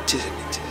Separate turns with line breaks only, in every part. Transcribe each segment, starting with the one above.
नीचे से नीचे।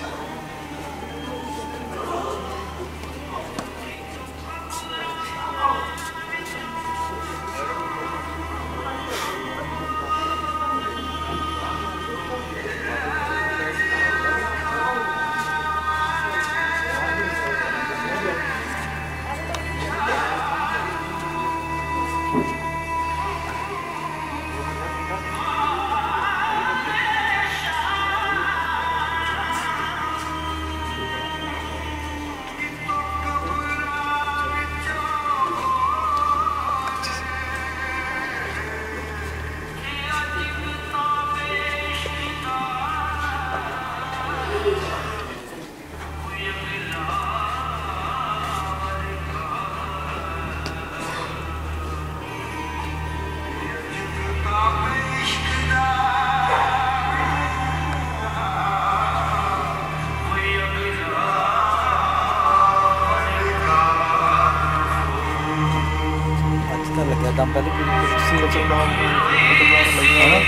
दम पहले किसी को चलना है ना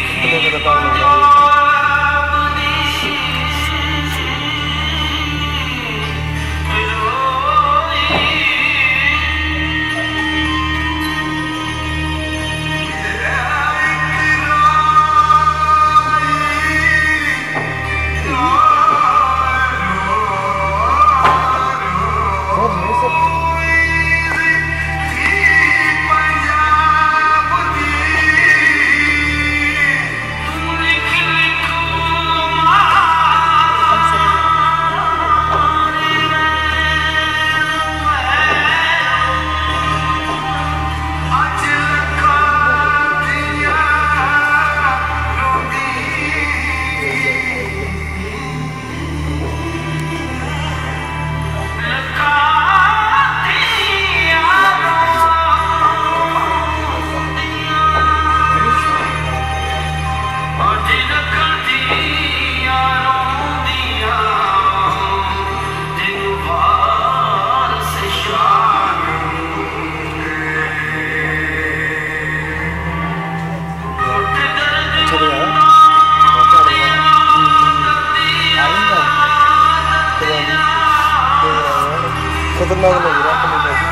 खतरनाक लग रहा है।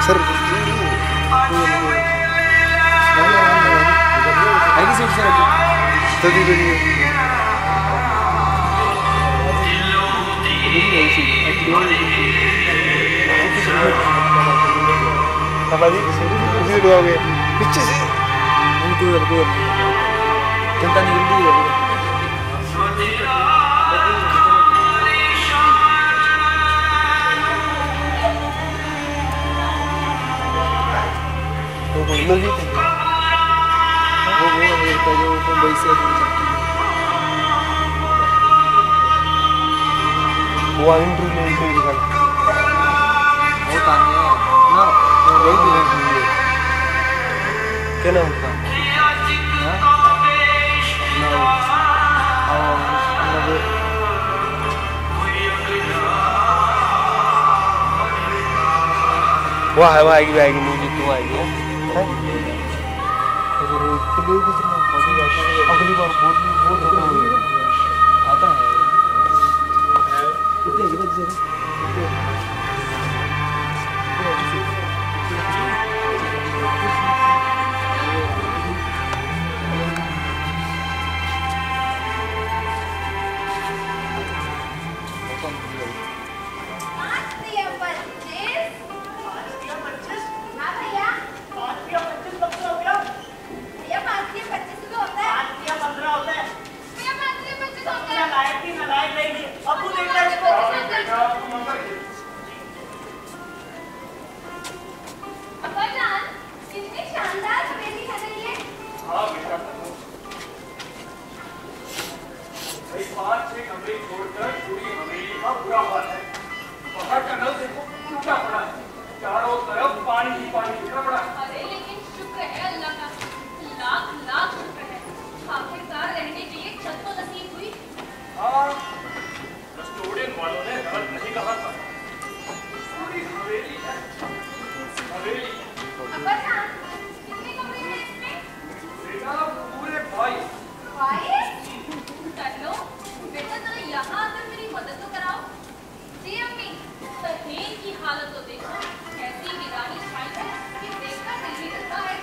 सर आएगी सीट सर तो दी पीछे से जनता निकल रही है। वो अमेरिका जो मुंबई से वो इंटरव्यू दिखाना वो ताने ना वही क्या नाम था वो आएगी म्यूजिक तो आएगी अगली बार बहुत आता है
भैया
5-6 कमरे छोड़कर पूरी हवेली का बुरा हाल है। बाहर का नल देखो टूटा पड़ा है, चारों तरफ पानी ही पानी बिखरा पड़ा है।
अरे लेकिन शुक्र है अल्लाह का, लाख लाख शुक्र है, आखिरकार रहने के लिए छत तो नसीब हुई।
हाँ, कस्टोडियन वालों ने गलत नहीं कहा था, पूरी हवेली है, हवेली।
अब्बाजान, कितने कमरे हैं इसमें?
बेटा पूरे 22।
कर लो बेटा, जरा यहाँ आकर मेरी मदद तो कराओ। जी अम्मी, तहसीन की हालत तो देखो, ऐसी वीरानी छाई है कि देखकर दिल ही करता है।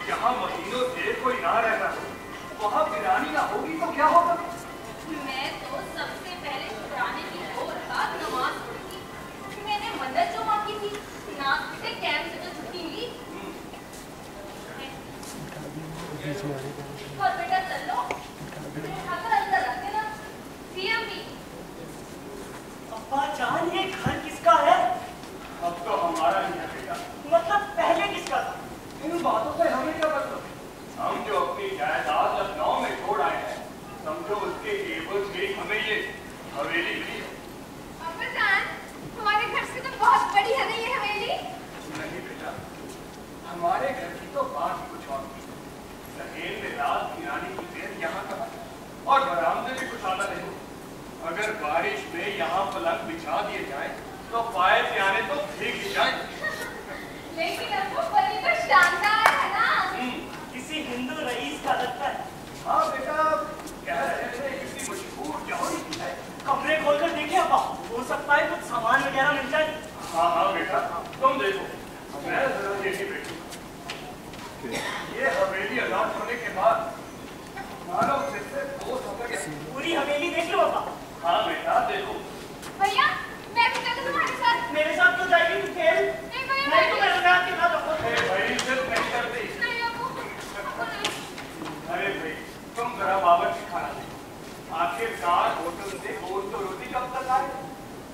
यहाँ महीनों से कोई ना रहता हो, वहाँ वीरानी ना होगी तो क्या होगा?
मैं तो सबसे पहले शुक्राने की 2 रकात नमाज पढ़ी। मैंने मदद जो मांगी थी, नाश्ते कैंप से जो छुट्टी मिली। और बेटा चलो, अगर अंदर रख देना। जी अम्मी।
अब्बाजान, ये घर किसका है?
अब तो हमारा ही है बेटा।
मतलब पहले किसका था?
इन बातों से हमें क्या मतलब? हम जो अपनी जायदाद लखनऊ में छोड़ आए हैं, समझो उसके एवज में हमें ये हवेली मिली है।
अब्बाजान, हमारे घर से तो बहुत बड़ी है ना ये हवेली?
नहीं बेटा, हमारे घर की तो बात ही कुछ और थी। सहेल में रात की रानी की देर यहाँ कहा, और बरामदे भी कुछ आना नहीं। अगर बारिश में यहाँ पलंग बिछा दिए जाए तो पाए से आने तो भीग ही जाए।
लेकिन अब वो बड़ी तो शानदार है ना।
किसी हिंदू रईस का लगता है।
हाँ बेटा, कह रहे थे किसी मशहूर जौहरी की है।
कमरे खोलकर देखिए अब्बा, हो सकता है कुछ सामान वगैरह मिल जाए।
हाँ हाँ बेटा, तुम देखो, मैं जरा यही बैठूं। ये हवेली आजाद होने के बाद मानव से दोस्त होकर गया।
पूरी हवेली देख लो अब्बा।
हाँ बेटा देखो।
भैया, मैं भी चलूं तुम्हारे साथ?
मेरे साथ तो जाएगी तू खेल।
नहीं भैया,
नहीं तो मेरे साथ के साथ रखो।
भाई सिर्फ नहीं करती।
नहीं अबू।
अरे भाई, तुम जरा बावर्ची खाना दे। आखिरकार होटल से गोश्त तो रोटी कब तक आए?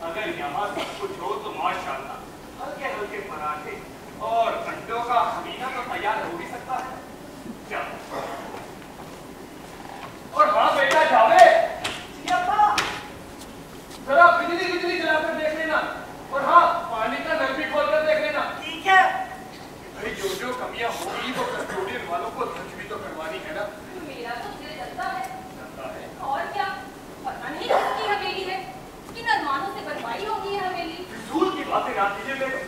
अगर यहाँ सब कुछ हो तो माशाल्लाह, हल्के हल्के पराठे और अंडों का हमीना तो तैयार हो भी सकता है। चलो। और हाँ बेटा जावे,
जी अब्बा।
जरा बिजली जलाकर देख लेना, और हाँ पानी का नल भी खोलकर देख लेना।
ठीक है।
भाई जो जो कमियां होगी वो कस्टोडियन वालों को सच भी तो करवानी है ना।
मेरा तो दिल जलता है।
जलता है।
और क्या, पता नहीं किसकी हवेली है, किन अरमानों से बनवाई होगी ये हवेली।
फिजूल की बातें ना कीजिए बेटा,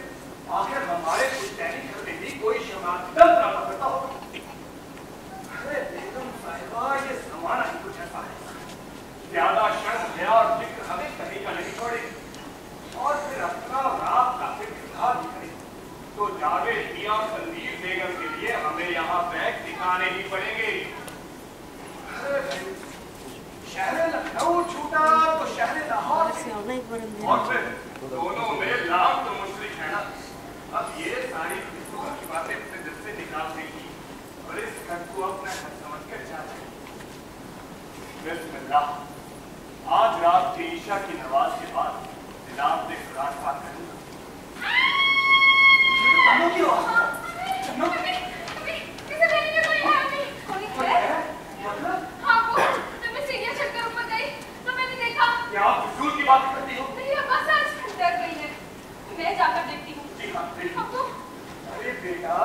आखिर हमारे पुश्तैनी घर में भी कोई शमाकदम ड्रामा करता होगा। अरे बेगम साहिबा, ये जमाना ही कुछ ऐसा है, ज्यादा शर्म है और जिक्र हमें कहीं का नहीं छोड़े, और फिर अपना रात का फिक्र भी करे तो जावेद मियां और तनवीर बेगम के लिए हमें यहाँ बैग दिखाने ही पड़ेंगे। अरे भाई, शहर लखनऊ छूटा तो शहर लाहौर, और फिर दोनों में लाभ तो मुश्किल है ना। अब ये सारी फिजूल की बातें अपने दिल से निकाल देंगी और इस घर को अपना घर समझकर जाते हैं। बिस्मिल्लाह, आज रात की ईशा की नमाज के बाद तिलावत कुरान पाक करूंगा।
हाँ, वो जब मैं सीढ़ियाँ चढ़कर ऊपर गई तो मैंने देखा।
क्या आप फिजूल की बात करती हो?
नहीं अब्बा, सच डर गई है। मैं जाकर देखती हूँ।
जी हाँ, देखिए।
अब तो
अरे बेटा,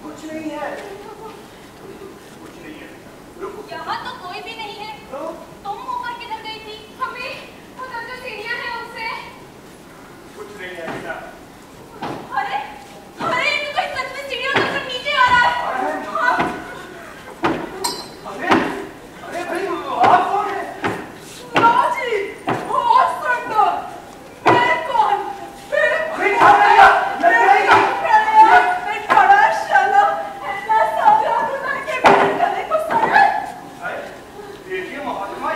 कुछ नहीं है, कुछ नहीं है बेटा, रुको।
यहाँ तो कोई भी नहीं है।
तो
तुम ऊपर किधर गई थी? हमें उधर जो सीढ़ियाँ हैं उससे।
कुछ नहीं है बेटा।
अरे अरे, ये तो कोई सच में सीढ़ियों से नीचे आ रहा है। हाँ।
अरे भाई, आप कौन है?
जी, बहुत सुंदर। मैं कौन?
अरे क्या करेगा?
मैं खड़ा चलो, ऐसा सब याद उठा के मेरे गले को सड़ा।
देखिए महात्मा,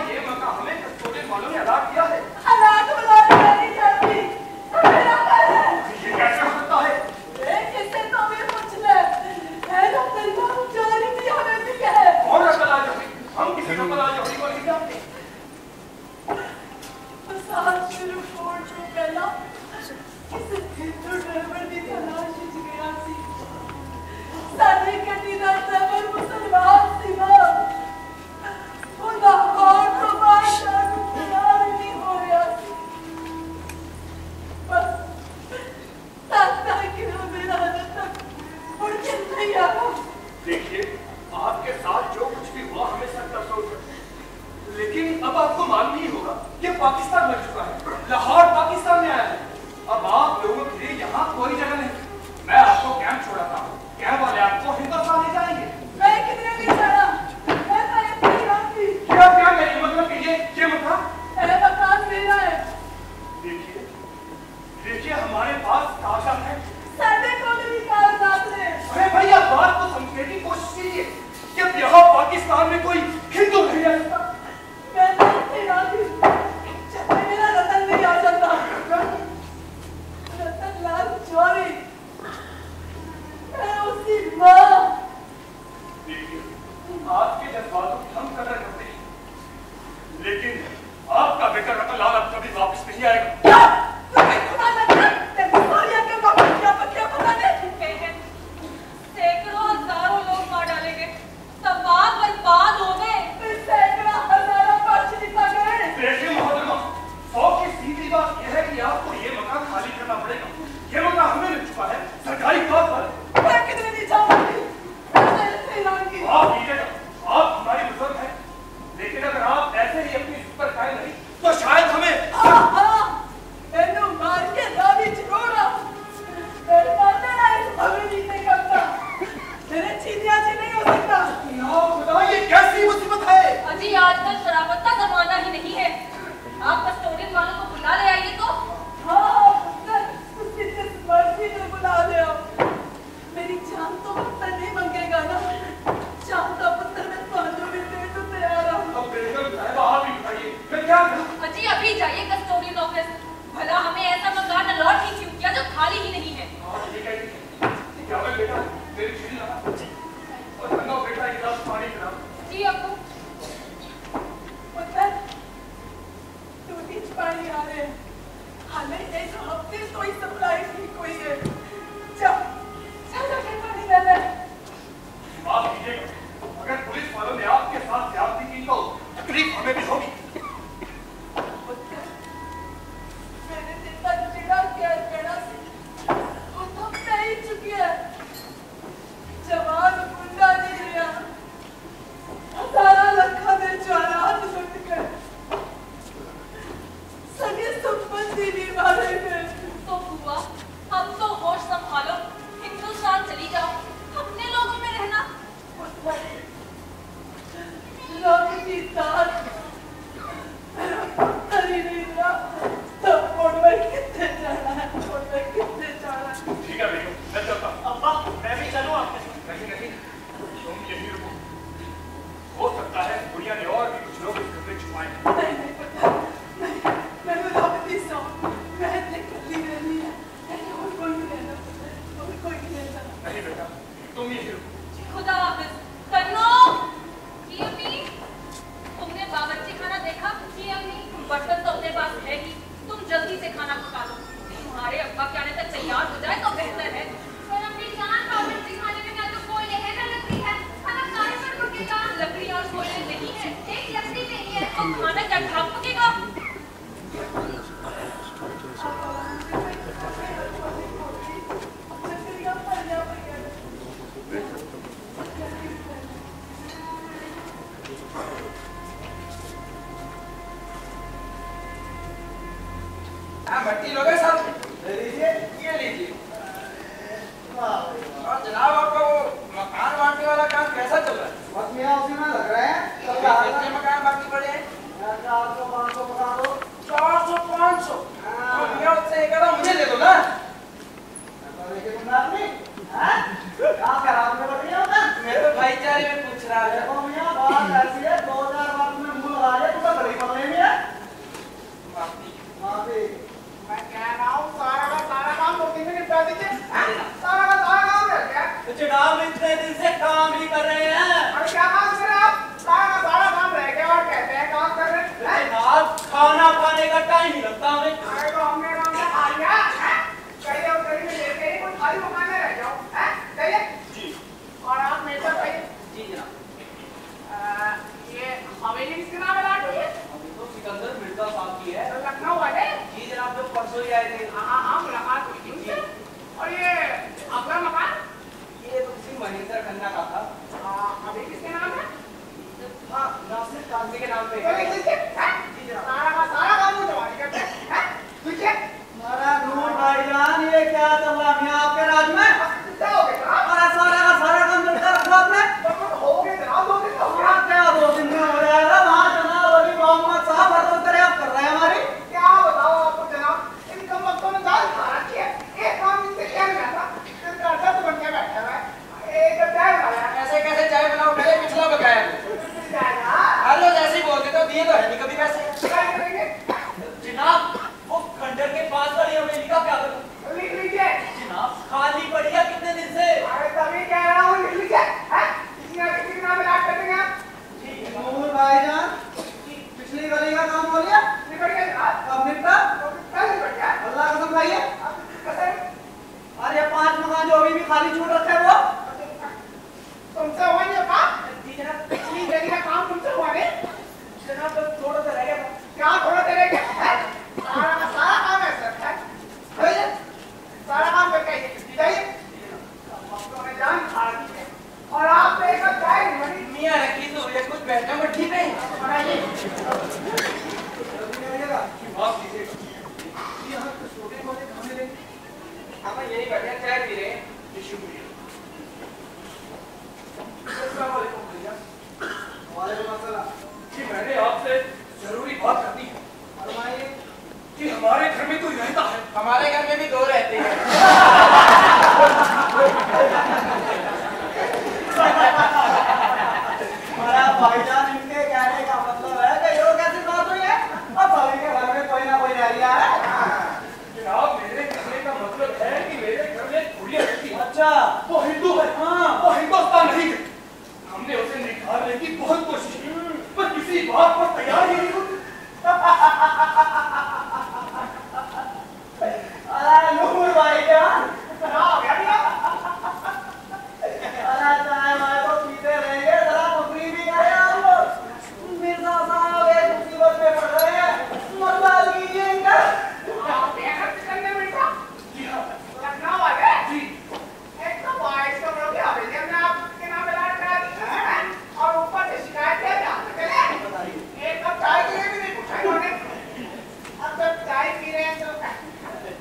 गाँव में।
अरे तो हमने गाँव में खा लिया है, कहीं और कहीं में लेके ही कोई खाली मकान में रह जाओ, है? चाहिए?
जी।
और आप मेरे साथ भाई,
जी जनाब।
ये हवेली किसके नाम है लाट हुई है?
अभी तो सिकंदर मिर्जा साहब की है।
तो लखनऊ वाले?
जी जनाब, जो परसों ही आए थे।
हाँ मुलाकात हुई थी उनसे। और ये अगला मकान?
ये तो किसी महेंद्र खन्ना का था।
अभी किसके नाम है?
हाँ, नासिर कांजी के नाम पे।
तो ये किसके? हैं? सारा का सारा काम उठवा दिया क्या? हैं? तुझे?
हमारा नूर भाईजान, ये क्या चल रहा है आपके राज में?
क्या हो गया?
अरे सारा का सारा काम करके रखा आपने।
तो हो गए जनाब, 2 दिन हो गया।
क्या 2 दिन में हो जाएगा? वहाँ जनाब अली मोहम्मद साहब हर रोज करे आप कर रहे हैं हमारी।
क्या बताओ आपको जनाब, इन कम वक्तों में दाल खा रखी है। एक काम इनसे किया नहीं जाता, इनका दर्द बन के बैठा हुआ है। एक चाय बनाया।
ऐसे कैसे चाय बनाओ? पहले पिछला बकाया।
जाएगा।
हर रोज ऐसे ही बोलते तो दिए तो है नहीं कभी पैसे।
क्या करेंगे?
जनाब, वो खंडर के पास वाली हवेली का क्या करूं?
लिख लीजिए।
जनाब, खाली पड़ी है कितने दिन से।
अरे तभी कह रहा हूँ, लिख लीजिए। हैं? किसी ना किसी के नाम इलाज कर देंगे आप।
नूर भाईजान, पिछली गली का काम हो गया?
निकल गया जनाब।
अब निपटा?
तो कल निकल गया।
अल्लाह कसम खाइए।
अब कसम।
अरे 5 मकान जो अभी भी खाली छूट रखे हैं वो?
तुमसे हुआ नहीं होगा?
जी जनाब।
पिछली गली का काम तुमसे हुआ नहीं?
जनाब, तो थोड़ा सा रह गया था।
क्या थोड़ा देर है क्या? हैं? सारा का सारा काम है सर। हैं? जाइए। सारा काम करके आइए। जाइए। वक्तों में जान खा रखी है। और आप एक कप चाय नहीं बनी।
मियाँ रखी तो ये कुछ बैठा मट्टी पे।
बनाइए।
माफ कीजिएगा। यहाँ तो छोटे मोटे खाने लेंगे। हम यही बैठे हैं, चाय पी रहे हैं। जी शुक्रिया। अस्सलाम वालेकुम भैया।
वालेकुम अस्सलाम।
जी मैंने आपसे जरूरी बात करनी है।
फरमाइए।
कि हमारे घर में कोई रहता है।
हमारे घर में भी 2 रहते हैं।
हमारा भाईजान, इनके कहने का मतलब है कि ये कैसी बात हुई है? अब सभी के घर में कोई ना कोई रह लिया है।
जनाब, मेरे कहने का मतलब है कि मेरे घर में एक गुड़िया रहती है।
अच्छा।
वो हिंदू है।
हाँ।
वो हिंदुस्तान नहीं है। हमने उसे निकालने की बहुत कोशिश की, पर किसी बात पर तैयार ही नहीं होती।
अरे नूर भाईजान,
जनाब, क्या किया?
अरे चाय वाय तो पीते रहेंगे, जरा नौकरी भी करें आप लोग। मिर्जा साहब एक मुसीबत में पड़ रहे हैं, मदद कीजिए इनका।
आप बेहद करने बैठा। जी हाँ। लखनऊ वाले? जी। एक तो 22 करोड़ की हवेली हमने आपके नाम इलाज करा दी है, और ऊपर से शिकायत है क्या? चले? एक कप चाय के लिए भी नहीं पूछा इन्होंने। अब जब चाय पी रहे हैं तो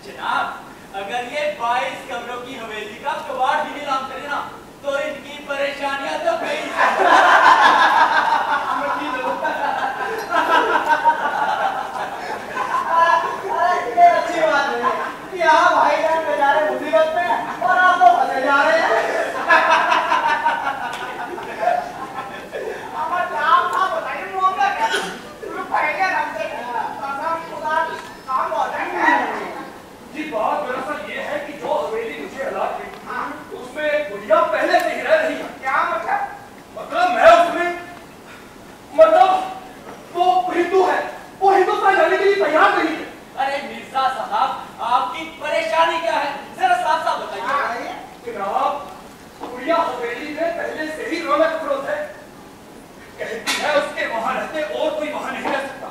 जनाब, अगर ये 22 कमरों की हवेली का कबाड़ भी नीलाम करे ना, तो इनकी परेशानियां तो गई।
ये अच्छी बात नहीं है कि यहाँ भाईजान बेचारे मुसीबत में हैं और आप लोग फंसे जा रहे हैं।
हमारा नाम था, बताइए मामला क्या? शुरू पहले हमसे काम बहुत है। जी बात दरअसल ये है कि जो हवेली मुझे अलाट हुई, उसमें गुड़िया पहले से ही रह रही है। क्या मतलब? मतलब मैं उसमें, मतलब वो हिंदू है, वो हिंदुस्तान जाने के लिए तैयार नहीं है।
अरे मिर्जा साहब, आपकी परेशानी क्या है? जरा साफ साफ बताइए।
जनाब, गुड़िया हवेली में पहले से ही रौनक फरोज है। कहती है उसके वहां रहते और कोई वहां नहीं रह सकता।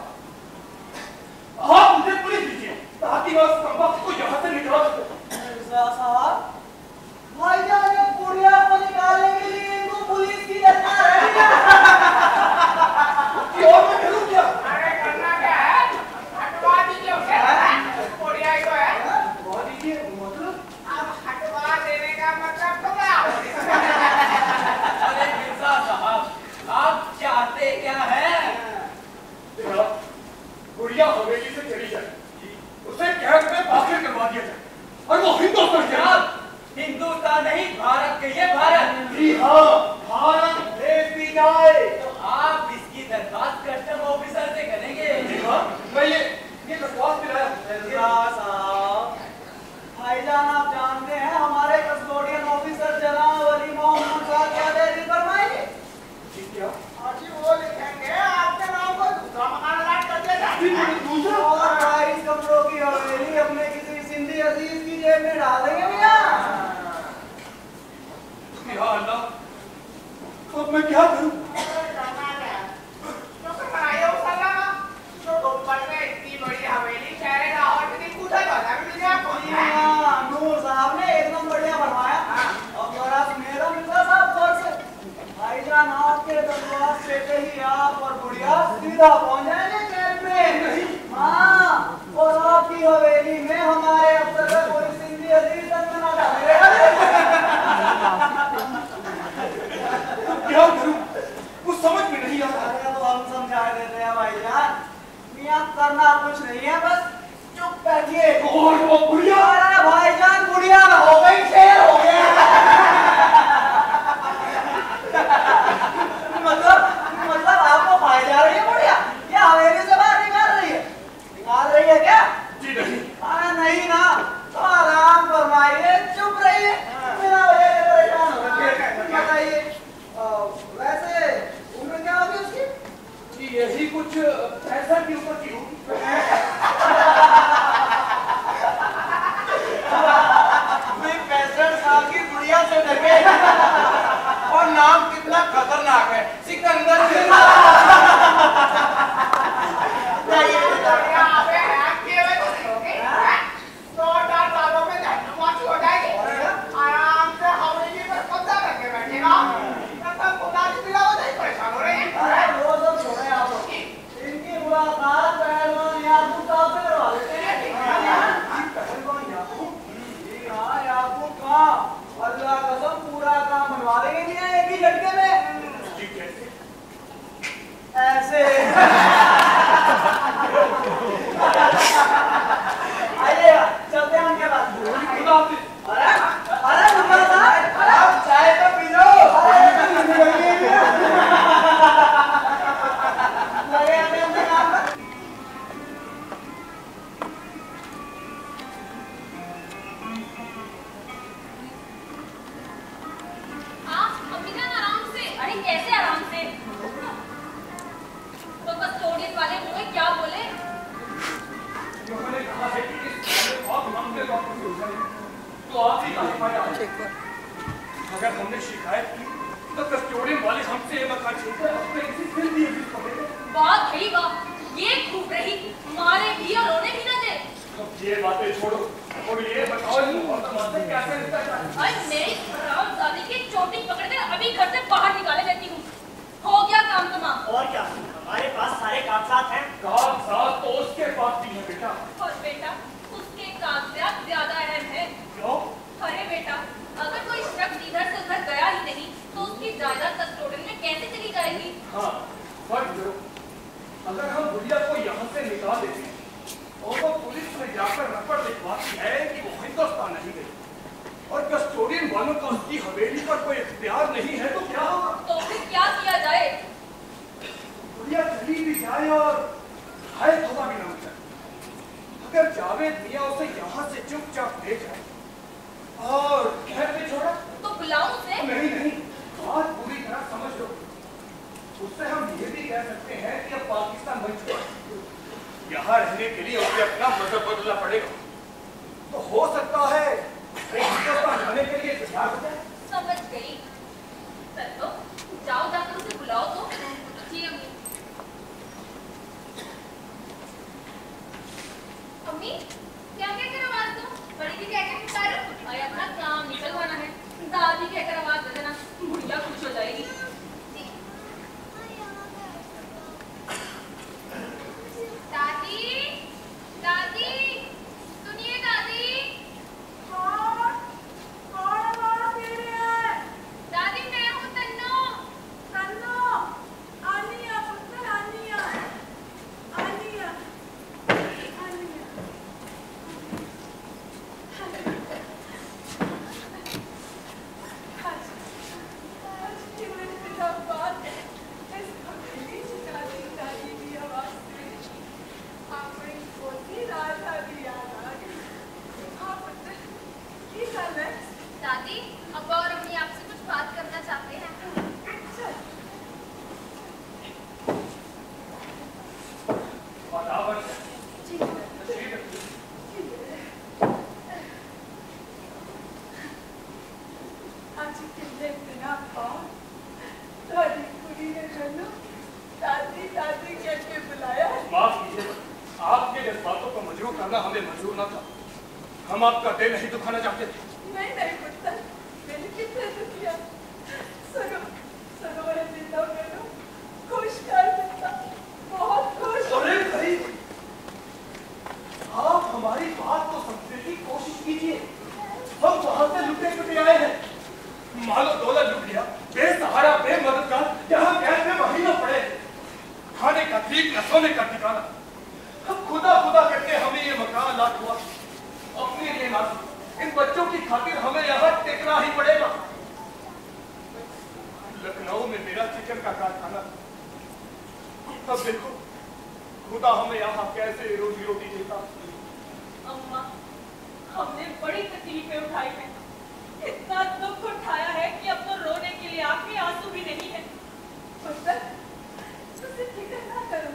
आप मुझे पुलिस दीजिए ताकि मैं उस कमबख्त को यहाँ से निकाल सकूं।
मिर्जा साहब, भाईजान ने गुड़िया को निकालने के लिए इनको पुलिस की दरकार है।
कि और मैं करूं क्या? अरे करना क्या है? हटवा दीजिए उसे। गुड़िया ही तो है। हटवा दीजिए मतलब? अब हटवा देने का मतलब तो क्या?
बना देंगे भैया।
या अल्लाह, अब मैं क्या करूं?
नूर साहब ने एकदम बढ़िया बनवाया। अब जरा मेरा मिर्जा साहब गौर से भाईजान आपके दरबार से ही आप और बुढ़िया सीधा पहुंच जाएंगे कैंप में। हाँ, और आपकी हवेली में हमारे अफसर का कोई सिंधी अजीज तक ना डालेगा।
क्या करूं? कुछ समझ में नहीं आ रहा।
अरे तो हम समझा देते हैं भाईजान, मियां करना कुछ नहीं है, बस चुप बैठिए।
और वो बुढ़िया?
अरे भाईजान बुढ़िया ना हो गई, शेर हो गया। मतलब आपको खाई जा रही है बुढ़िया, या हवेली से बाहर निकाल रही है क्या?
जी नहीं।
अरे नहीं ना, तो आराम फरमाइए, चुप रहिए, बिना वजह के परेशान हो रहे। बताइए, वैसे उम्र क्या होगी उसकी?
जी यही कुछ 65 के ऊपर की होगी।
मैं 65 साल की बुढ़िया से डरे।
और नाम कितना खतरनाक है, सिकंदर।
अल्लाह कसम पूरा काम बनवा देंगे भैया एक ही झटके में। ऐसे आइए चलते हैं उनके पास। अरे अरे मुन्ना साहब,
आप चाय तो पी लो।
लगे अपने काम पर।
अरे कैसे आराम से? तो कस्टोडियन वाले मुझे क्या बोले?
उन्होंने कहा है कि इस बहुत लंबे वक्त से उलझे हैं, तो आप ही का हिफाजत। अगर हमने शिकायत की तो कस्टोडियन वाले हमसे ये मकान छीनकर अपने किसी फिर भी अभी पकड़ेंगे।
बात है बा, ये खूब रही, मारे भी और रोने भी न दे।
अब ये बातें छोड़ो और ये बताओ इन मोहतरमा से कैसे रिश्ता है?
अरे मेरी हरामजादी की चोटी पकड़कर अभी घर से बाहर निकाले देती हूँ। हो गया काम तमाम।
और क्या, हमारे पास सारे कागजात हैं।
कागजात तो उसके पास भी है बेटा।
और बेटा, उसके कागजात ज्यादा अहम है।
क्यों?
अरे बेटा, अगर कोई शख्स इधर से उधर गया ही नहीं तो उसकी जायदाद कस्टोडियन में कैसे चली जाएगी?
हाँ, फर्क करो। अगर हम बुढ़िया को यहाँ से निकाल देते हैं और वो पुलिस में जाकर रपट लिखवाती है कि वो हिंदुस्तान नहीं गई और कस्टोडियन वालों का उसकी हवेली पर कोई इख्तियार नहीं है, तो क्या होगा?
तो फिर क्या किया जाए?
बुढ़िया चली भी जाए और हाय तौबा भी ना हो जाए। अगर जावेद मियाँ उसे यहाँ से चुपचाप ले जाए और घर पे छोड़ा
तो बुलाऊं उसे?
नहीं नहीं, बात पूरी तरह समझ लो। उससे हम ये भी कह सकते हैं कि अब पाकिस्तान बन चुका है, यहाँ रहने के लिए उसे अपना मजहब बदलना पड़ेगा। तो हो सकता है हिंदुस्तान रहने के लिए तैयार हो जाए।
समझ गई। चलो जाओ, जाकर उसे बुलाओ तो। जी अम्मी। अम्मी क्या कहकर आवाज दो? बड़ी दी कहकर पुकारो। अरे अपना काम निकलवाना है। दादी कहकर आवाज दे देना, बुढ़िया खुश हो जाएगी। दादी, दादी, सुनिए दादी। दादी मैं हूँ तन्नो। दादी, अब्बा और अम्मी आपसे कुछ बात करना चाहते हैं।
आज कितने बिना पाओ दादी कुड़ी ने चलो दादी दादी कह के बुलाया।
माफ कीजिए, आपके जज्बातों को मजबूर करना हमें मंजूर न था। हम आपका दिल नहीं दुखाना चाहते थे।
नहीं नहीं पुत्र, मैंने कितने दुख किया। सरो सरो है जिंदा मेरे खुश कर देता, बहुत खुश।
अरे भाई, आप हमारी बात को समझने की कोशिश कीजिए। हम वहां से लुटे पुटे आए हैं, मालो दौलत लुट लिया, बेसहारा बेमददगार यहाँ कैद में महीनों पड़े, खाने का ठीक न सोने का ठिकाना। अब खुदा खुदा करके हमें ये मकान लाट हुआ। अपने लिए ना, इन बच्चों की खातिर हमें यहाँ टिकना ही पड़ेगा। लखनऊ में मेरा चिकन का कारखाना, अब देखो खुदा हमें यहाँ कैसे रोजी रोटी देता।
अम्मा, हमने बड़ी तकलीफें उठाई हैं, इतना दुख उठाया है कि अब तो रोने के लिए आंखें आंसू भी नहीं है। पुत्र, तुझसे फिक्र ना करो,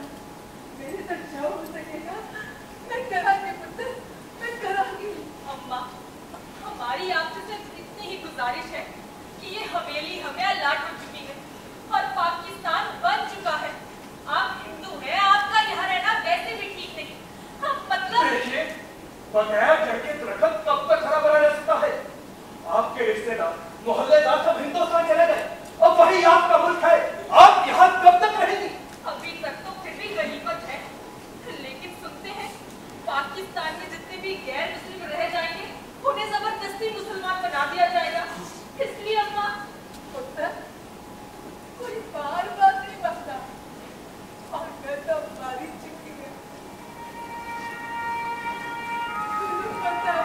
मेरे तो जो हो सकेगा मैं करांगी पुत्र, मैं करांगी। अम्मा, हमारी आपसे सिर्फ इतनी ही गुजारिश है कि ये हवेली हमें अलाट हो चुकी है और पाकिस्तान बन चुका है। आप हिंदू हैं, आपका यहाँ रहना वैसे भी ठीक नहीं। हम मतलब
देखिए, बगैर जड़ के दरख्त कब तक हरा भरा रह सकता है? आपके रिश्तेदार मोहल्लेदार सब हिंदुस्तान चले गए, और वही आपका मुल्क है। आप यहाँ कब तक रहेंगी?
अभी तक तो फिर भी गनीमत है, लेकिन सुनते हैं पाकिस्तान में जितने भी गैर मुस्लिम रह जाएंगे उन्हें जबरदस्ती मुसलमान बना दिया जाएगा। इसलिए अम्मा, पुत्र, कोई बार बात नहीं बनता और मैं तो हमारी चिट्ठी में पता है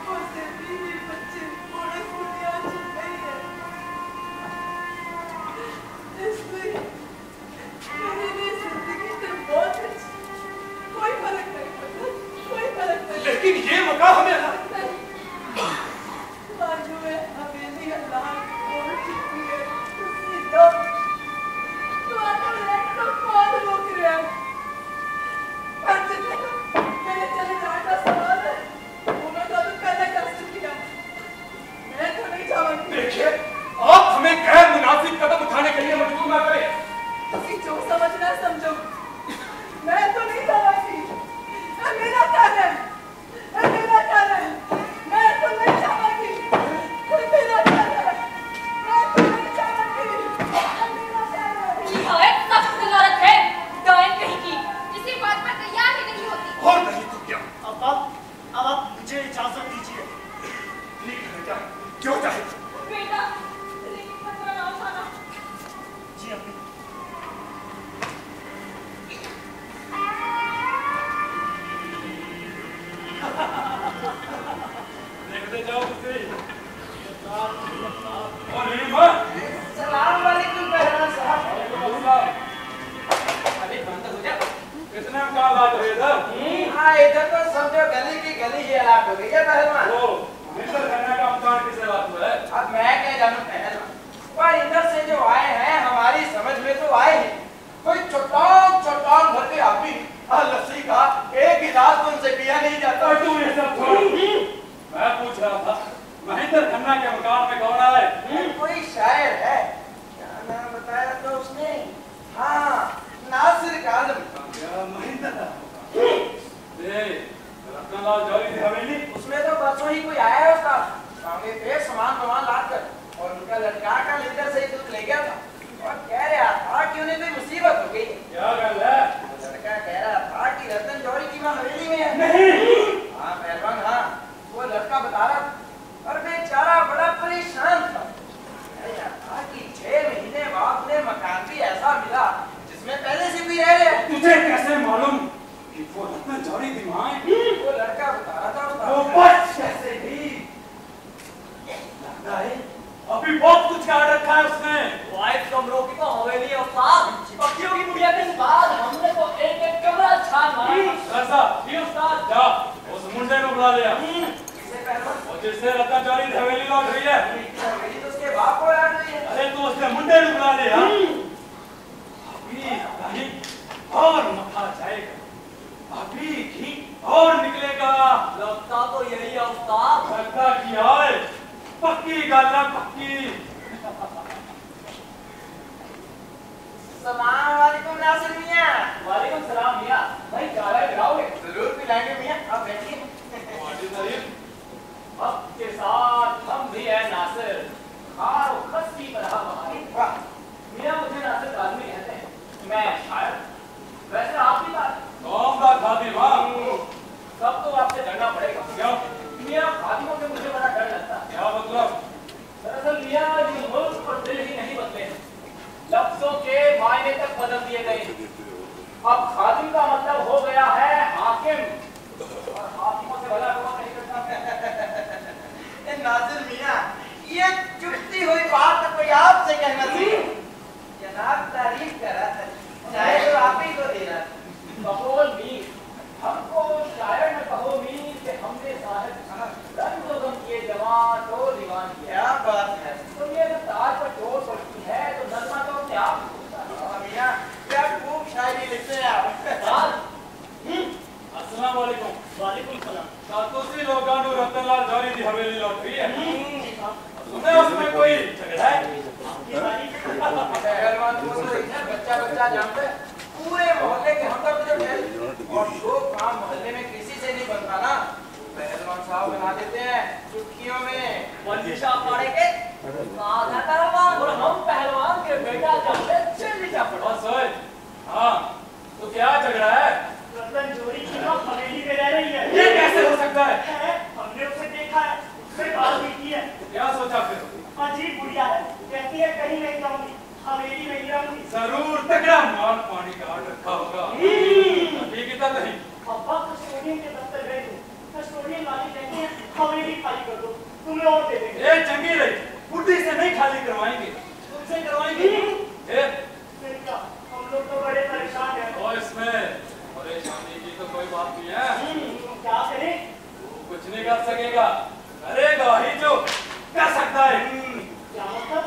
उसे बीवी बच्चे बड़े दुनिया चल गई है, इसलिए मेरे लिए जिंदगी तो बहुत अच्छी, कोई फर्क नहीं पड़ता, कोई फर्क नहीं।
लेकिन ये मकान हमें
मालूम है हवेली अल्लाह और चुकी है, उसी दम तुम्हारा रहने को कौन रोक रहा है? मेरे चले जाने का सवाल है, उन्होंने तो पहले कष्ट किया, मैं तो नहीं चाहूंगी।
देखिए, आप हमें गैर मुनासिब कदम उठाने के लिए मजबूर ना करें।
तुम जो समझना समझो, मैं तो नहीं चाहूंगी। मेरा घर है, मेरा घर है, मैं तो नहीं चाहूंगी। मेरा घर है, मैं तो नहीं चाहूंगी। मेरा घर है।
निहायत सख्त गलत है, गायन कहीं की किसी बात पर तैयार ही नहीं होती।
और नहीं तो क्या?
अब आप मुझे इजाजत दीजिए।
ठीक है बेटा, क्यों चाहे?
बेटा, लेकिन खतरा ना उठाना।
जी अम्मी।
देखते जाओ उसे। और नीमा,
सलाम वालेकुम पहलवान साहब।
अभी बंद हो जा।
कितने का बात है इधर?
हाँ, इधर तो समझो गली की गली ही अलाट हो गई है पहलवान।
ओ, मिसल करने का मकान किससे बात हुआ है?
अब मैं क्या जानूं पहलवान, पर इधर से जो आए हैं हमारी समझ में तो आए ही। कोई चट्टान भर के आदमी लस्सी का एक गिलास तो उनसे पिया नहीं जाता।
और तू ये सब छोड़। मैं पूछ रहा था, महेंद्र खन्ना के मकान में कौन आए?
कोई शायर है, क्या नाम बताया था उसने? हाँ, नासिर कालम।
महेंद्र रत्नलाल जौहरी की हवेली?
उसमें तो परसों ही कोई आया है उसका, सामने पे सामान लाकर, और उनका लड़का का लेकर से ही दूध ले गया था और कह रहा था कि उन्हें कोई मुसीबत हो गई।
क्या गल है?
लड़का कह रहा था कि रतन जौहरी की मां हवेली में है।
नहीं।
हाँ पहलवान, हाँ, वो लड़का बता रहा था और बेचारा बड़ा परेशान था। कह रहा था कि 6 महीने बाद उन्हें मकान भी ऐसा मिला जिसमें पहले से भी रह रहे।
तुझे कैसे मालूम कि वो रत्न जौहरी की मां है?
वो लड़का बता रहा था।
वो बस कैसे भी लगता है अभी बहुत कुछ काट रखा है उसने।
वाइट कमरों की तो हवेली है उस्ताद। पक्षियों की बुढ़िया के बाद हमने तो एक एक कमरा छान मारा।
ऐसा ये उस्ताद जा उस मुंडे को बुला लिया।
इसे पहलवान,
और जिससे रत्न जौहरी की हवेली लौट रही है,
हवेली तो उसके बाप को याद नहीं है।
अरे तू उसने मुंडे को बुला लिया। अभी नहीं और मथा जाएगा, अभी घी और निकलेगा।
लगता तो यही है उस्ताद।
लगता किया है पक्की गल ना पक्की।
सलाम वालेकुम नासिर मियां।
वालेकुम सलाम मियां। भाई चाय पिलाओगे?
जरूर पिलाएंगे मियां, आप बैठिए।
आपके साथ हम भी है नासिर, खार और खस की तरह हमारी। मियां मुझे नासिर आदमी कहते हैं, मैं शायर। वैसे आप भी
कौन सा खादी वाह?
सब तो आपसे डरना पड़ेगा।
क्या?
मियां खादियों से मुझे बड़ा डर लगता है।
क्या मतलब?
दरअसल मियां ये मुल्क और दिल ही नहीं बदले हैं, लफ्जों के मायने तक बदल दिए गए। अब खादिम का मतलब हो गया है हाकिम, और हाकिमों से भला हुआ नहीं करता।
नासिर मियां, ये चुपती हुई बात तो कोई आपसे कहना चाहिए। जनाब तारीफ कर रहा था, चाहे तो आप ही को दे रहा था।
कहोल मीर, हमको शायर में कहो मीर कि हमने साहिब रंग गम किए जवान तो दीवान किया।
क्या बात है।
तो ये जब ताज पर चोट पड़ती है तो नज़्मा तो अपने आप ही होता है।
मियां, क्या खूब शायरी लिखते हैं आप।
अस्सलाम वालेकुम।
वालेकुम सलाम।
सातोसी लोगां नु रतनलाल जौहरी दी हवेली लौट रही है। सुने उसमें कोई झगड़ा है?
आपकी बारी।
पहलवान को तो इतना बच्चा बच्चा जानते हैं, पूरे मोहल्ले के हम तक जो है और जो काम मोहल्ले में किसी से नहीं बनता ना, पहलवान साहब बना देते हैं चुटकियों में।
वंदिशा पाड़े के आधा पहलवान और हम पहलवान के बेटा जाते चल जा पड़ा।
बस ओए। हाँ, तो क्या झगड़ा है?
रतन जोरी की ना हवेली में रह रही है।
ये कैसे हो सकता है?
हमने उसे देखा है, उससे बात भी की है।
क्या सोचा फिर?
अजीब बुढ़िया है, कहती है कहीं नहीं जाऊंगी, हवेली में ही रहूंगी।
जरूर तगड़ा माल पानी का आर्डर रखा होगा। ठीक ही तो नहीं।
अब्बा कस्टोडियन के दफ्तर गए थे, कस्टोडियन वाले कहते हैं हवेली खाली कर दो, तुम्हें और दे देंगे।
ये चंगी रही, बुढ़ी से नहीं खाली करवाएंगे, तुमसे करवाएंगे।
फिर क्या, हम लोग तो बड़े परेशान हैं।
और इसमें परेशानी की तो कोई बात नहीं है।
क्या करें?
कुछ नहीं कर सकेगा, करेगा ही जो कर सकता है।
क्या मतलब?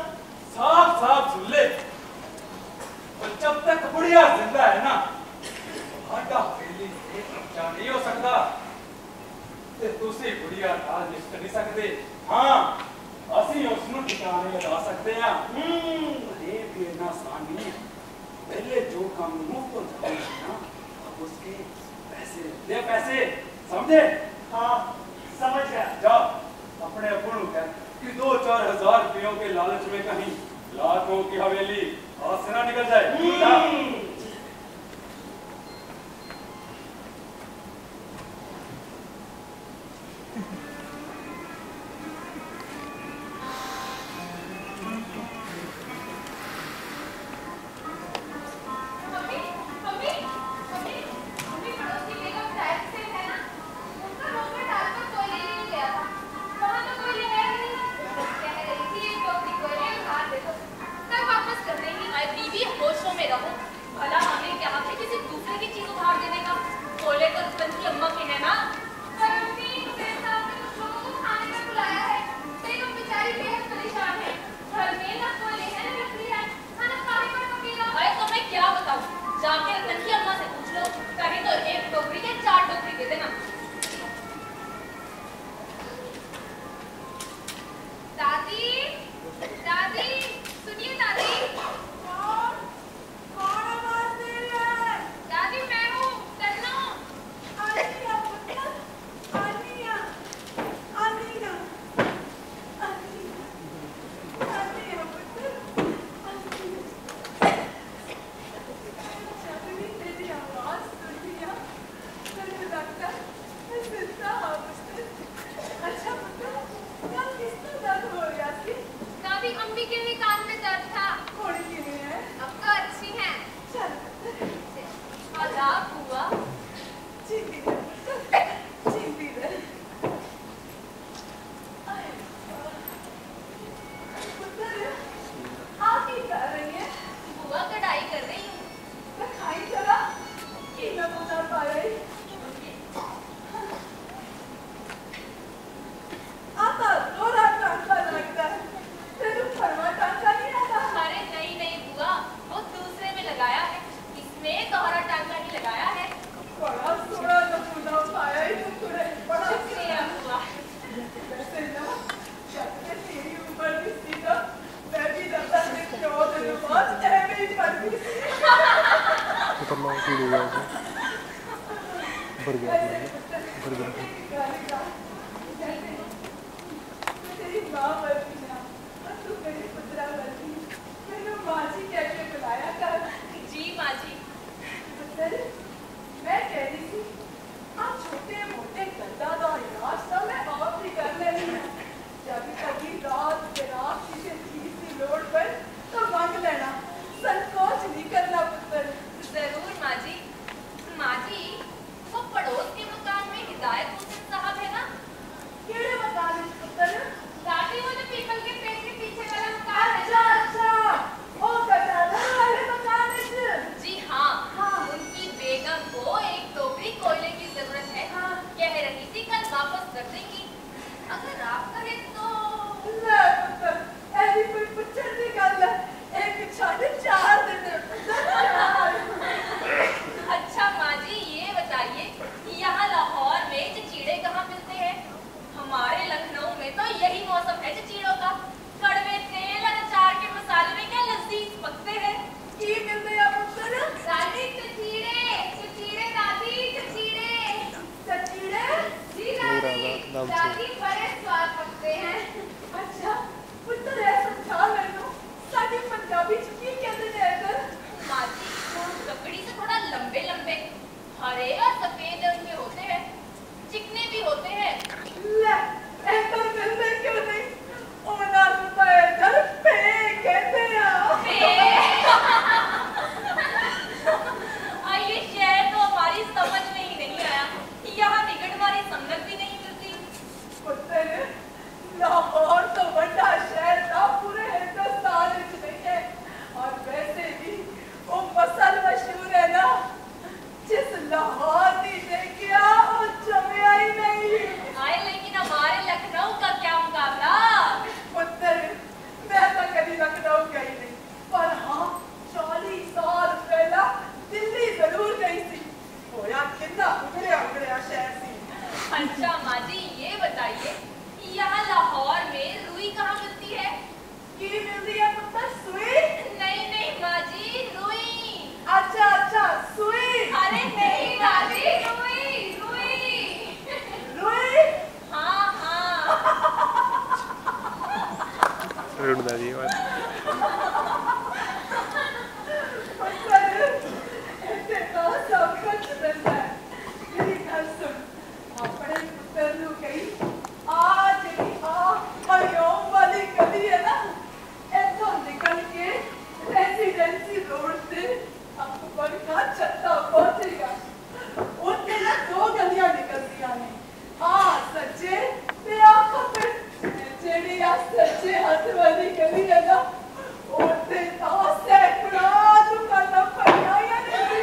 साफ साफ सुन ले, तो जब तक बुढ़िया जिंदा है ना, भाटा हवेली एक बच्चा नहीं हो सकता। ते दूसरी बुढ़िया नाल निष्ठ नहीं सकते। हाँ, असी उसनु ठिकाने लगा सकते हैं। अरे भी इतना आसान नहीं है। पहले जो काम मुफ्त हो जाए ना, अब उसके पैसे दे, पैसे समझे?
हाँ, समझ गया।
जा अपने अपुण कह कि 2-4 हजार रुपयों के लालच में कहीं लाखों की हवेली हाथ से ना निकल जाए। जा।
मम्मी मम्मी मम्मी मम्मी पड़ोस की बेगम साहब से है ना, उनका रोकड़ डालकर कोयले लेने गया था, वहाँ तो कोयले है ही नहीं। कह रही थी एक टोकरी कोयले उधार दे दो, कल वापस कर देंगी। मैं बीवी होशों में रहो,
तेरी माँ बनती ना, तू मेरी पुत्रा बनती, मैंने माँ जी कैसे बुलाया कर। जी माँ जी। पुत्र, मैं कह रही थी, आप छोटे मोटे गंदादार इलाज सब मैं और भी कर लेनी है। जब कभी रात बेरात किसी चीज की लोड़ पर तो मांग लेना, संकोच नहीं करना पुत्र।
जरूर माँ जी। माँ जी, वो पड़ोस के मकान में हिदायत हुसैन साहब है ना?
केड़े मकान में पुत्र?
दादी, वो जो पीपल के पेड़ के पीछे वाला मकान है।
अच्छा अच्छा, ओ गदाधर वाले मकान में।
जी हाँ, उनकी बेगम को एक टोकरी कोयले की जरूरत है। कह रही थी कल वापस कर देंगी। अगर आप कहें तो।
ले पुत्र, ऐसी कोई पुच्छर दी गल है, एक छाड़े 4 दिन
अच्छा माँ जी, ये बताइए, यहाँ लाहौर में चचीड़े कहाँ मिलते हैं? हमारे लखनऊ में तो यही मौसम है चचीड़ों का। कड़वे तेल और अचार के मसाले में क्या लजीज पकते हैं।
की मिलते हैं पुत्र?
दादी, चचीड़े चचीड़े दादी, चचीड़े
चचीड़े?
जी दादी, दादी बड़े स्वाद पकते हैं।
अच्छा पुत्र, ऐसा समझा मैनू साडी पंजाबी च की कहते हैं इधर?
माँ जी, लकड़ी से थोड़ा लंबे लंबे हरे और सफेद रंग के होते हैं, चिकने भी होते हैं।
ले इधर मिलते क्यों नहीं? ओना सुता इधर पे कहते हैं।
ये शहर तो हमारी समझ में ही नहीं आया। यहाँ निकट वाली संगत भी नहीं मिलती।
पुत्र, लाहौर तो बड़ा शहर था, पूरे हिंदुस्तान में नहीं है। और वैसे भी वो मसल मशहूर है ना, जिस लाहौर ने देखा वो जमिया ही नहीं।
आए, लेकिन हमारे लखनऊ का क्या मुकाबला।
पुत्र, मैं तो कभी लखनऊ गई नहीं, पर हाँ 40 साल पहला दिल्ली जरूर गई थी। होया कितना उगड़िया शहर थी।
अच्छा माँ जी, ये बताइए, यहाँ लाहौर में रुई कहाँ मिलती है?
की मिलती है पुत्र? सुई?
नहीं नहीं माँ जी, रुई।
अच्छा अच्छा, सुई।
अरे नहीं दादी, रुई रुई।
रुई?
हाँ हाँ।
ऐसे तो सब कुछ मिलता है। मेरी गल सुन, अपने पुत्र नू कही आज ही हरिओम वाली गली है ना, ऐसा निकल के रेसिडेंसी रोड से अकबर का छत्ता पहुंचेगा। उनके ना 2 गलियां निकलती हैं। सच्चे ते आंखों पे जेड़ी सच्चे हाथ वाली गली है ना, उनसे सैकड़ों दुकाना पड़िया या नहीं।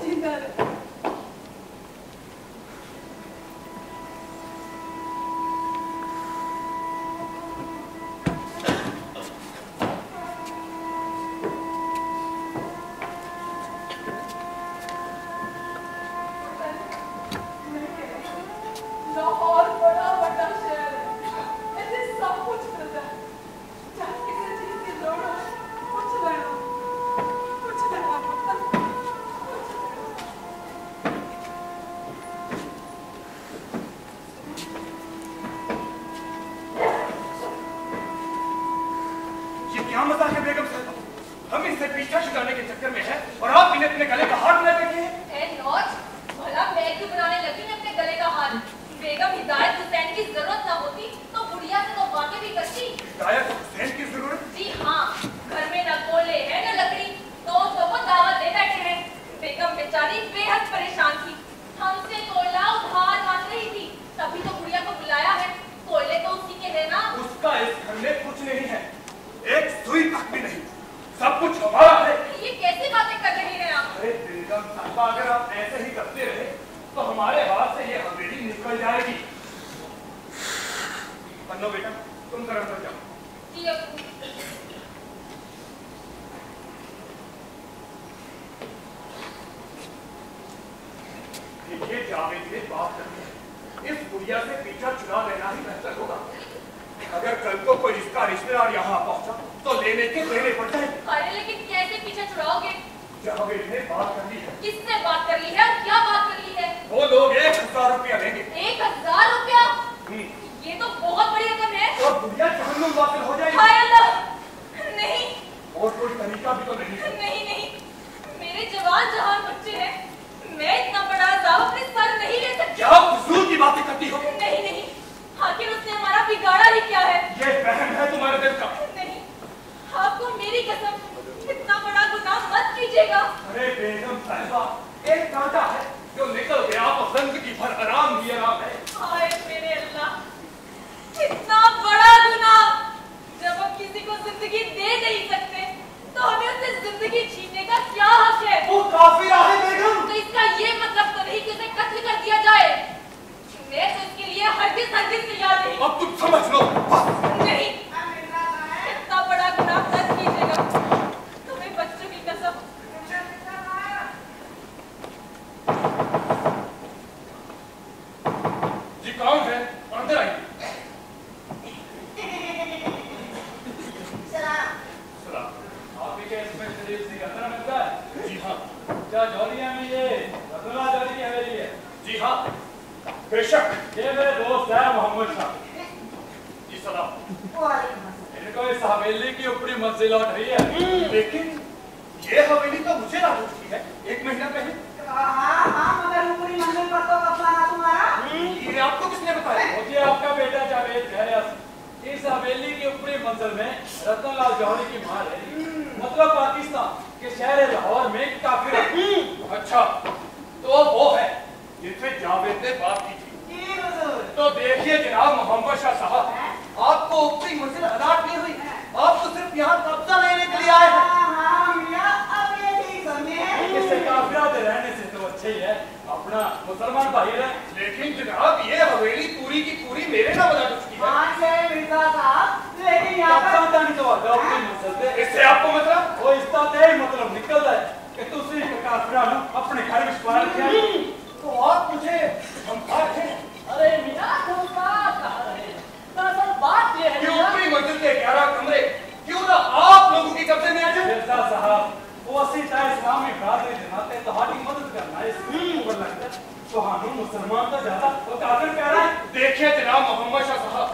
जिंदा रहे। लाहौर बड़ा बड़ा शहर है, ऐसे सब कुछ मिलता है। चाहे किसी चीज की लोड़ हो, कुछ लेना पुत्र,
ये क्या मजाक है बेगम साहब? हम इनसे पीछा छुड़ाने के चक्कर में हैं और आप इन्हें अपने गले का हार बनाए बैठे हैं।
नौज, भला मैं क्यों बनाने लगी अपने गले का हार? बेगम हिदायत हुसैन की जरूरत ना होती तो बुढ़िया से तो वाकई भी करती।
हिदायत हुसैन की जरूरत?
जी हाँ, घर में न कोले है न लकड़ी, तो वो दावत दे बैठे हैं। बेगम बेचारी बेहद परेशान थी, हमसे कोयला उधार मांग रही थी, तभी तो बुढ़िया को बुलाया है। कोयले तो उसी के है ना।
उसका इस घर में कुछ नहीं है, एक सुई तक भी नहीं, सब कुछ हमारा है।
ये कैसी बातें कर रहे हैं आप?
अरे बेगम साहबा, अगर आप ऐसे ही करते रहे तो हमारे हाथ से ये हवेली निकल जाएगी। पन्नो बेटा, तुम घर अंदर जाओ।
जी अब्बू।
ये जावेद से बात करनी है, इस बुढ़िया से पीछा छुड़ा लेना ही बेहतर होगा। अगर कल को कोई इसका रिश्तेदार यहाँ पहुंचा तो लेने के देने पड़ जाएंगे।
अरे लेकिन कैसे पीछे छुड़ाओगे?
जावेद ने बात कर ली है।
किससे बात कर ली है और क्या बात कर ली है?
वो लोग 1000 रुपया लेंगे।
1000 रुपया? ये तो बहुत बड़ी रकम है।
और दुनिया जहन्नुम वासिल हो जाएगी।
हाय अल्लाह, नहीं।
और कोई तरीका भी तो नहीं है।
नहीं, मेरे जवान जहान बच्चे हैं, मैं इतना बड़ा अज़ाब अपने सर नहीं ले सकती।
क्या फजूल की बातें करती हो?
नहीं, आखिर उसने हमारा बिगाड़ा ही क्या है?
ये बहन है तुम्हारे दिल का।
नहीं, आपको मेरी कसम, इतना बड़ा गुनाह मत कीजिएगा।
अरे बेगम साहिबा, एक कांटा है जो निकल गया तो जिंदगी भर आराम ही आराम है।
हाय मेरे अल्लाह, इतना बड़ा गुनाह। जब हम किसी को जिंदगी दे नहीं सकते तो हमें उससे जिंदगी छीनने का क्या हक है?
वो काफिरा है बेगम।
तो इसका ये मतलब तो नहीं कि उसे कत्ल कर दिया जाए। मैं तो इसके लिए हरगिज़ तैयार नहीं।
अब तुम समझ लो।
नहीं, इतना बड़ा गुनाह मत कीजिएगा। तुम्हें बच्चों की कसम।
जी कौन है? अंदर आइए। सलाम।
आप ही के इसमें शरीफ सिकंदर मिलता है?
जी हाँ।
क्या जौहरिया में ये रतनलाल जौहरी की हवेली है?
जी हाँ, बेशक।
ये मेरे दोस्त है मोहम्मद शाह।
जी सलाम।
इनको इस हवेली की ऊपरी मंजिल लौट रही है।
लेकिन ये हवेली तो मुझे ना हो चुकी है 1 महीना पहले।
मगर ऊपरी मंजिल पर तो कब्जा ना तुम्हारा।
ये आपको किसने बताया?
मुझे आपका बेटा जावेद कह रहा है इस हवेली की ऊपरी मंजिल में रतनलाल जौहरी की मां है। मतलब पाकिस्तान के शहर लाहौर में काफिर।
अच्छा, तो वो है जिससे जावेद ने बात की थी।
जी हुजूर।
तो देखिए जनाब मोहम्मद शाह साहब, आपको ऊपरी मंजिल अलाट नहीं हुई। आप तो सिर्फ यहाँ कब्जा लेने के लिए आए हैं।
हाँ मियां, अब ये ठीक समझे।
इससे काफिरा से रहने से तो अच्छा ही है अपना मुसलमान भाई है।
लेकिन जनाब ये हवेली पूरी की पूरी मेरे नाम लगा चुकी है।
हाँ से मिर्जा साहब, लेकिन यहाँ पर
कब्जा नहीं तो आगा ऊपरी मंजिल पे।
इससे आपको मतलब?
वो इसका तेज मतलब निकलता है कि तुसी काफिरा नु अपने घर में छुपा रखा है।
तो आप मुझे धमका रहे हैं
अरे मियां, तुम बात कह रहे हैं? दरअसल बात ये है
कि
मियां,
ऊपरी मंजिल के 11 कमरे क्यों ना आप लोगों के कब्जे में आ जाए।
मिर्जा साहब, वो असी चाहे इस्लामी बरादरी जमाते तो हमारी मदद करना है इसमें ऊपर लगता है। तो हम मुसलमान तो ज्यादा वो काफिर कह रहा है।
देखिए जनाब मोहम्मद शाह साहब,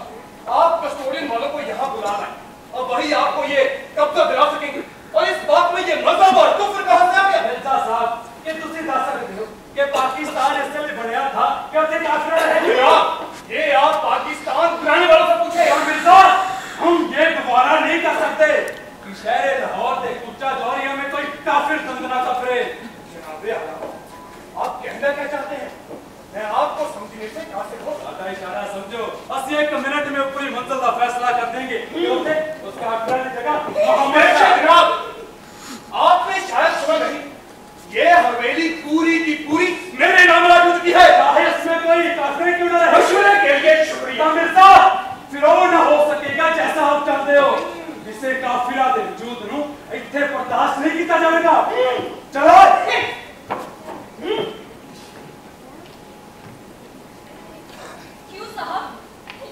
आप कस्टोडियन वालों को यहाँ बुला लाए और वही आपको ये कब्जा दिला सकेंगे। और इस बात में ये मजहब और कुफ्र कहां से आ गया?
मिर्जा साहब, ये तुसी दस सकते हो कि पाकिस्तान इससे भी बढ़िया था कि उसे काफिर रहेगी।
ये आप पाकिस्तान पुराने वालों से पूछे।
और मिर्जा, हम ये दोबारा नहीं कर सकते कि शहर लाहौर दे कुचा जौहरिया में कोई काफिर दंदना कफरे।
जनाबे आला, आप कहना क्या चाहते हैं? मैं आपको समझने से काफिर हूं।
आधा इशारा समझो, असि 1 मिनट में ऊपरी मंजिल का फैसला कर देंगे कि उसे उसका काफिर की जगह मोहम्मद शाह।
जनाब, आपने शायद सुना नहीं, ये हवेली पूरी की पूरी मेरे नाम लगा चुकी है।
चाहे इसमें कोई काफिर क्यों न रहे।
मशवरे के लिए शुक्रिया।
तो मिर्जा, फिरौन न हो सकेगा जैसा आप चाहते हो। इसे काफिरा दे वजूद नु इत्थे बर्दाश्त नहीं किया जाएगा। चलो।
क्यों साहब,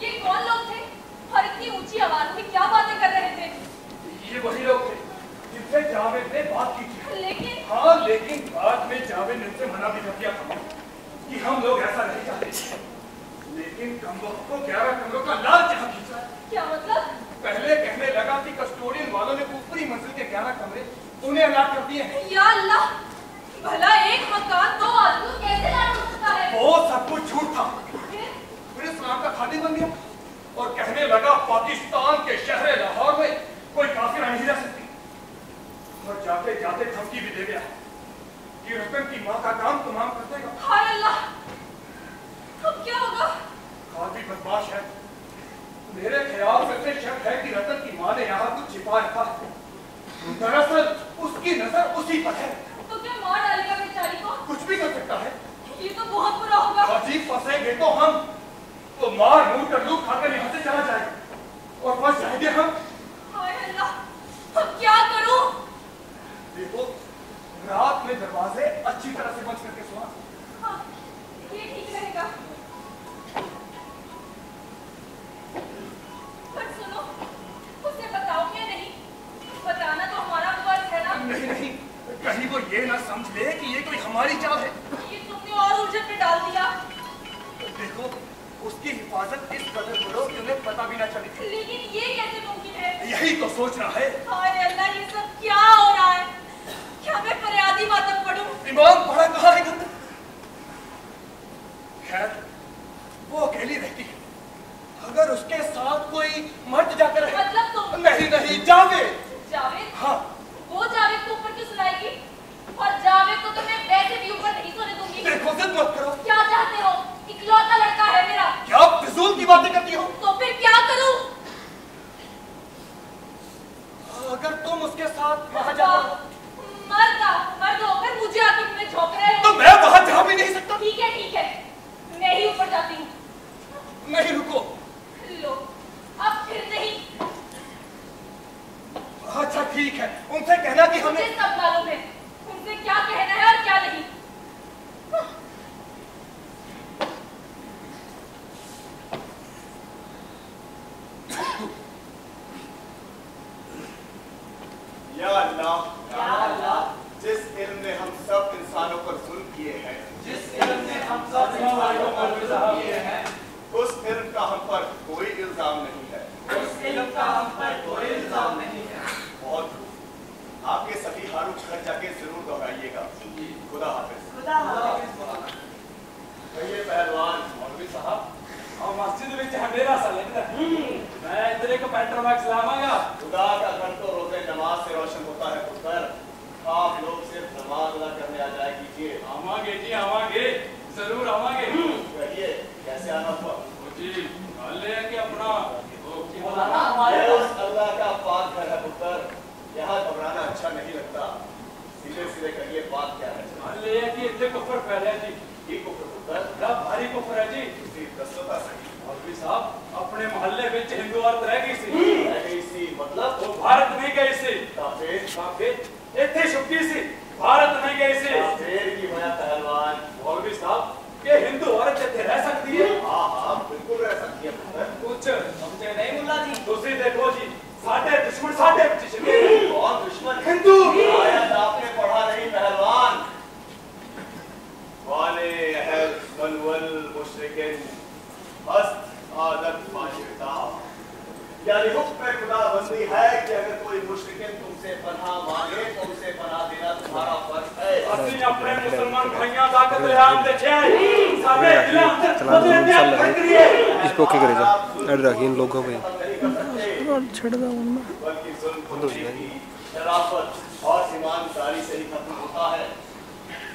ये कौन लोग थे और इतनी ऊंची आवाज में क्या बातें कर रहे थे?
ये वही लोग थे जिनसे जावेद ने बात की थी।
लेकिन
हाँ, लेकिन बाद में जावेद ने उनसे मना भी कर दिया था कि हम लोग ऐसा नहीं चाहते। लेकिन कमबख्त को 11 कमरों का लालच यहाँ खींचा।
क्या मतलब?
पहले कहने लगा कि कस्टोडियन वालों ने ऊपरी मंजिल के 11 कमरे उन्हें अलाट कर दिए हैं।
या अल्लाह, भला एक मकान 2 आदमी कैसे लाट हो सकता है?
वो सब कुछ झूठ था। फिर इस्लाम का खादिम बन गया और कहने लगा पाकिस्तान के शहर लाहौर में कोई काफिर नहीं रह सकती। और जाते जाते धमकी भी दे गया कि रतन की माँ का काम तमाम कर देगा।
हाय अल्लाह, अब क्या होगा?
काफी बदमाश है। मेरे ख्याल से उसे शक है कि रतन की माँ ने यहाँ कुछ छिपा रखा है। दरअसल उसकी नजर उसी पर है।
तो क्या मार डालेगा बेचारी को?
कुछ भी कर सकता है।
ये तो बहुत बुरा होगा।
अजीब फंसेंगे तो हम तो मार मुंह कर लूट खाकर यहाँ से चला जाएगा और फंस जाएंगे हम।
हाय अल्लाह, अब क्या करूं?
देखो, रात में दरवाजे अच्छी तरह से बंद करके सोना।
हाँ, ये ठीक रहेगा। पर सुनो, उसे बताओगे नहीं
उसकी हिफाजत इस कदर करो कि उन्हें पता भी ना चले।
लेकिन ये कैसे मुमकिन है?
यही तो सोचना है।
हाय अल्लाह, ये सब क्या हो रहा है? क्या मैं फरियादी मातम पढ़ूं?
ईमान पड़ा कहाँ है गंदा? खैर, वो अकेली रहती है। अगर उसके साथ कोई मर्द जाकर रहे।
मतलब तुम?
नहीं नहीं, जावेद।
जावेद?
हाँ।
वो जावेद को ऊपर क्यों सुलाएगी? और जावेद को तो मैं वैसे भी ऊपर नहीं सोने दूंगी।
देखो, जिद मत करो।
क्या चाहते हो? इकलौता लड़का है मेरा।
क्या फिजूल की बातें करती हो?
तो फिर क्या करूं?
अगर तुम उसके साथ वहां जाओ,
मर्द होकर मुझे आके में झोंक रहे हो।
तो मैं वहां जा भी नहीं सकता।
ठीक है, मैं ही ऊपर जाती हूँ।
नहीं, रुको।
लो, अब फिर नहीं।
अच्छा ठीक है, उनसे कहना कि हमें
मुझे सब मालूम है उनसे क्या कहना है और क्या नहीं।
या अल्लाह, जिस इल्म ने हम सब इंसानों पर जुल्म किए हैं, उस इल्म का हम पर कोई इल्जाम नहीं है। बहुत खूब। आपके सभी हारूफ घर जाके जरूर दोहराइएगा। खुदा हाफिज। कहिए पहलवान।
मौलवी साहब, और मस्जिद में मेरा सा लगता है। मैं इधर एक पेट्रोल मैक्स लावांगा।
खुदा का घर तो रोजे नमाज से रोशन होता है पुत्र। आप लोग सिर्फ नमाज अदा करने आ जाए कीजिए।
आवांगे जी, आवांगे, जरूर आवांगे।
कहिए कैसे आना हुआ?
जी, ले कि अपना
उस अल्लाह का पाक घर है पुत्र। यहाँ घबराना अच्छा नहीं लगता। सीधे सीधे कहिए बात क्या है?
ले कि इतने कुफर फैले जी।
ये कुफर पुत्र
बड़ा भारी कुफर है जी।
किसी दस्तता सही।
मौलवी साहब, अपने मोहल्ले में हिंदू औरत रह गई सी।
मतलब
वो भारत नहीं गई सी।
काफिर
इतनी शुक्की सी, भारत नहीं गई सी।
काफिर की होया पहलवान।
मौलवी साहब, ये हिंदू औरत इतने रह सकती है?
हाँ, बिल्कुल रह सकती है पुत्र।
कुछ समझे नहीं मुल्ला जी। दूसरी देखो जी, साढ़े दुश्मन साढ़े पीछे।
कौन दुश्मन?
हिंदू।
आयत आपने पढ़ा नहीं पहलवान। वाले अहल वल मुशरिकिन हस्त आदत फाशिता। यानी हुक्म खुदाबंदी है कि अगर कोई मुशरिकिन तुमसे पनाह मांगे तो उसे पनाह देना तुम्हारा फर्ज है।
असली अपने मुसलमान भाइयों का कत्लेआम देखे सारे दिल अंदर बदले करिए।
इसको क्या करेगा? ऐड रखिए इन लोगों पे
और
छड़ दो उनमें।
बल्कि जुल्म शराफत और ईमानदारी से ही खत्म होता है।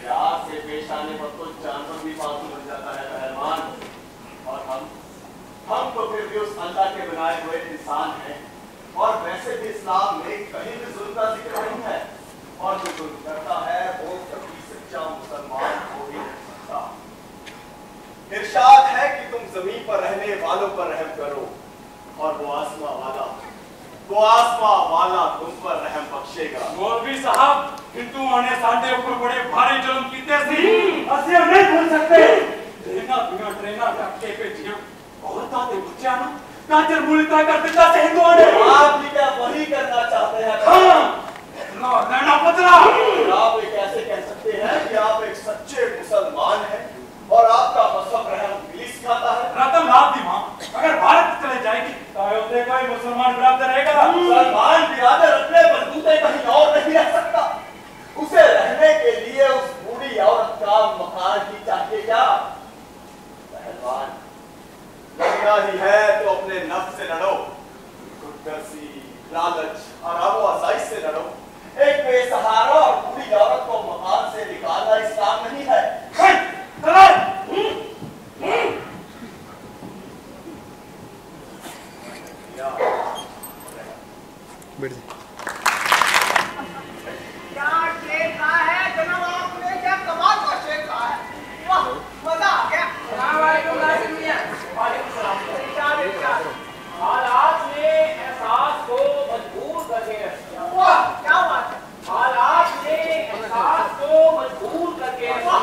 प्यार से पेश आने पर तो जानवर भी पालतू बन जाता है पहलवान। और हम तो फिर भी उस अल्लाह के बनाए हुए इंसान हैं। और वैसे भी इस्लाम में कहीं भी जुल्म का जिक्र नहीं है। और जो जुल्म करता है वो कभी सच्चा मुसलमान हो ही नहीं सकता। इरशाद है कि तुम जमीन पर रहने वालों पर रहम करो और वो आसमां वाला तुम पर रहम बख्शेगा।
मौलवी साहब, हिंदुओं ने साडे ऊपर बड़े भारी जुल्म कीते सी। ਅਸੀਂ नहीं भूल सकते। ट्रेना टक्के भेजियां औरतां ते बच्चियां नु काजर मुलिता कर दिता से हिंदुओं ने।
आप भी क्या वही करना चाहते हैं?
हाँ, रहना बदला।
आप ये कैसे कह सकते हैं कि आप एक सच्चे मुसलमान हैं और आपका मजहब रहम दिली सिखाता है?
रतन लाभ दी मां, अगर भारत चले जाएगी तो अयोध्या का मुसलमान बिरादर रहेगा।
मुसलमान बिरादर अपने बलबूते कहीं और नहीं रह सकता। उसे रहने के लिए उस बूढ़ी औरत का मकान ही चाहिए क्या? पहलवान, लड़ना ही है तो अपने नफ्स से लड़ो। गुर्दसी, लालच और आवाज़ाई से लड़ो। एक बेसहारा और बूढ़ी औरत को मकान से निकालना इस्लाम नहीं है।
क्या शेर कहा है जनाब आपने? क्या कमाल का शेर कहा है। वाह, मजा आ गया।
हालात ने एहसास को मजबूर करके रखा।
वाह, क्या बात है।
हालात ने एहसास को मजबूर करके रखा।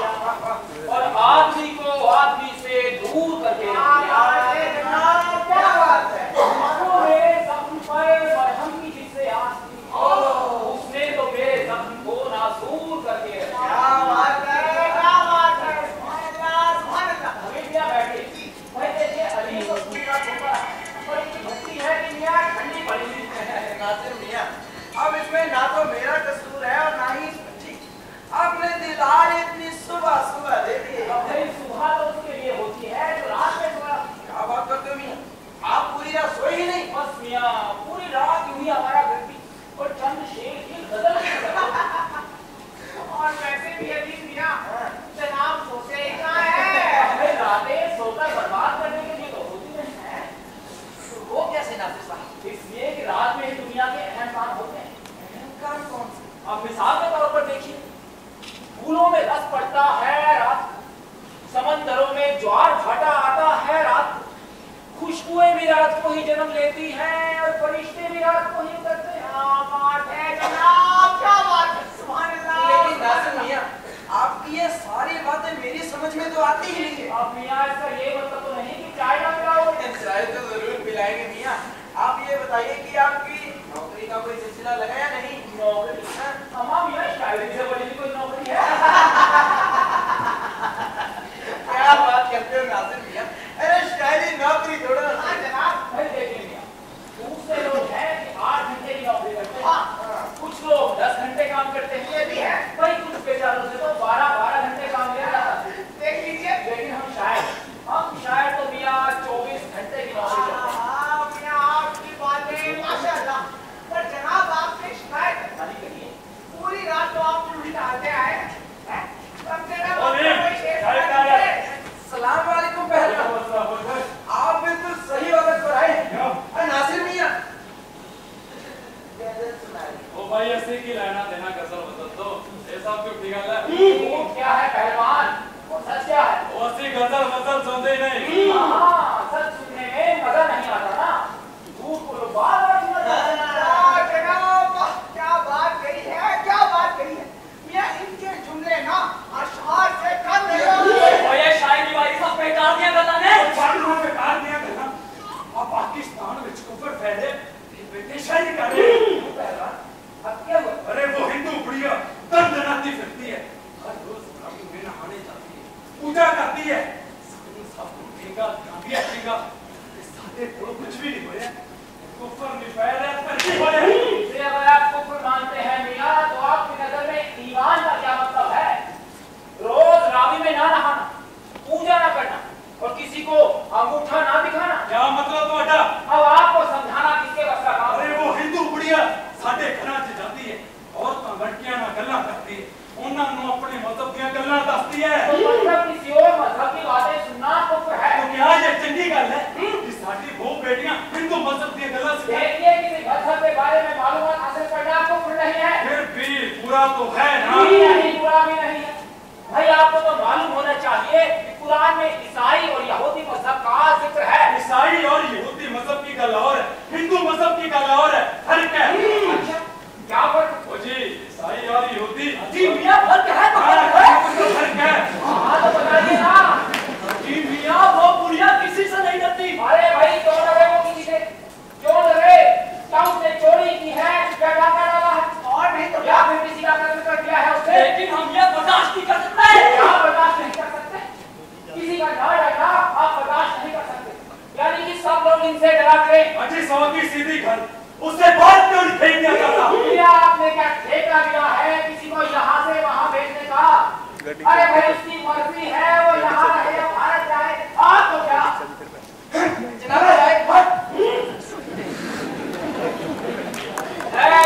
को ही जन्म लेती हैं और फरिश्ते भी रात को ही उतरते हैं।
बात है जनाब, क्या बात है, सुभान अल्लाह।
लेकिन नाज़िम मियां, आपकी ये सारी बातें मेरी समझ में तो आती ही नहीं है।
अब मियां इसका ये मतलब तो नहीं कि चाय ना पिलाओगे?
चाय तो जरूर पिलाएंगे मियां। आप ये बताइए कि आपकी नौकरी का कोई सिलसिला लगा या नहीं?
नौकरी? अम्मा मियां शायरी से बड़ी कोई नौकरी है?
क्या बात करते हो नाज़िम मियां? अरे शायरी नौकरी थोड़ा।
हाँ जनाब।
भाई देखिए मियां, दूसरे लोग हैं कि 8 घंटे की नौकरी करते हैं, कुछ लोग 10 घंटे काम करते हैं, ये भी है भाई। कुछ बेचारों से तो 12-12 घंटे काम लिया जाता है।
देख लीजिए।
लेकिन हम शायद तो मियां 24 घंटे की नौकरी करते हैं।
हाँ मियां, आपकी बातें माशाअल्लाह। पर जनाब आपसे शिकायत है।
खाली करिए।
पूरी रात तो आप यूं ही टहलते आए हैं। कम से कम
अरे,
आपको कोई शेर
क्या
सुना
है?
दीजिए।
सलाम वालेकुम पहलवान। आप बिल्कुल सही वक्त पर आए। अरे नासिर मियां, गजल सुनाइए।
ओ भाई ऐसे की लेना देना गजल बदल दो, ऐसा क्यों ठिकाना है?
वो क्या है पहलवान? वो सच क्या है?
वो ऐसी गजल बदल सुनते नहीं।
हाँ, सच सुनने में मजा नहीं आता ना, झूठ को लोग बार-बार सुनाते हैं।
जनाब क्या बात कही है, क्या बात कही है। मियां इनके जुमले ना अशआर से कम नहीं होते।
और ये शायरी वाली सब बेकार दिया बताने।
पागलों पे कार दिया करना। अब पाकिस्तान में कुफर फैले, बेटे शायरी कर रहे हैं।
पहलवान, अब क्या हुआ?
अरे वो हिंदू बुढ़िया दंदनाती फिरती है, हर रोज रावी में नहाने जाती है, पूजा करती है, सब उठेगा, काबिया उठेगा, ये सारे को कुछ भी नहीं होया, कुफर में फैले तरक्की होया।
इसलिए अगर आप कुफर मानते हैं मियां, तो आपकी नजर में ईमान का क्या मतलब है? रोज रावी में ना नहाना, पूजा ना करना और किसी को अंगूठा ना दिखाना।
क्या मतलब तुम्हारा?
अब आपको समझाना किसके बस का काम है?
अरे वो हिंदू बुढ़िया साडे घरां च जाती है, औरतां लड़कियां नाल गल्लां करती है, उन्हां नूं अपने मजहब दी गल्लां दसदी है।
तो मतलब किसी और मजहब की बातें सुनना कुफर है।
तो क्या ये चंगी गल है कि साडी वो बेटियां हिंदू मजहब दी गल्लां सिखाएं?
देखिए, किसी मजहब के बारे में मालूमात हासिल करना कुफर नहीं है।
फिर भी पूरा तो है ना।
नहीं, बुरा भी नहीं है भाई। आपको तो मालूम होना चाहिए कि कुरान में ईसाई और यहूदी मजहब का जिक्र है।
ईसाई और यहूदी मजहब की गल और है, हिंदू मजहब की गल और है, फर्क है।
अच्छा, क्या फर्क?
ओ जी, ईसाई और यहूदी
जी मियां, फर्क है तो
हाँ,
फर्क है।
फर्क है।
हाँ तो बताइए ना।
जी मियां, वो बुढ़िया किसी से नहीं डरती।
अरे भाई, क्यों डरे वो किसी से? क्यों डरे? क्या उसने चोरी की है, क्या डाका डाला है,
और नहीं तो
या फिर किसी का कत्ल कर दिया है उसने?
लेकिन हम ये बर्दाश्त नहीं कर सकते।
क्या बर्दाश्त नहीं कर सकते? किसी का डर डरना आप बर्दाश्त नहीं कर सकते, यानी कि सब लोग इनसे डरा करें।
अजी 100 की सीधी घर, उससे बात क्यों नहीं फेंक दिया जाता?
भैया, आपने क्या ठेका लिया है किसी को यहाँ से वहाँ भेजने का? अरे भाई, उसकी मर्जी है, वो यहाँ रहे या भारत जाए, आप तो क्या?
जनाब
है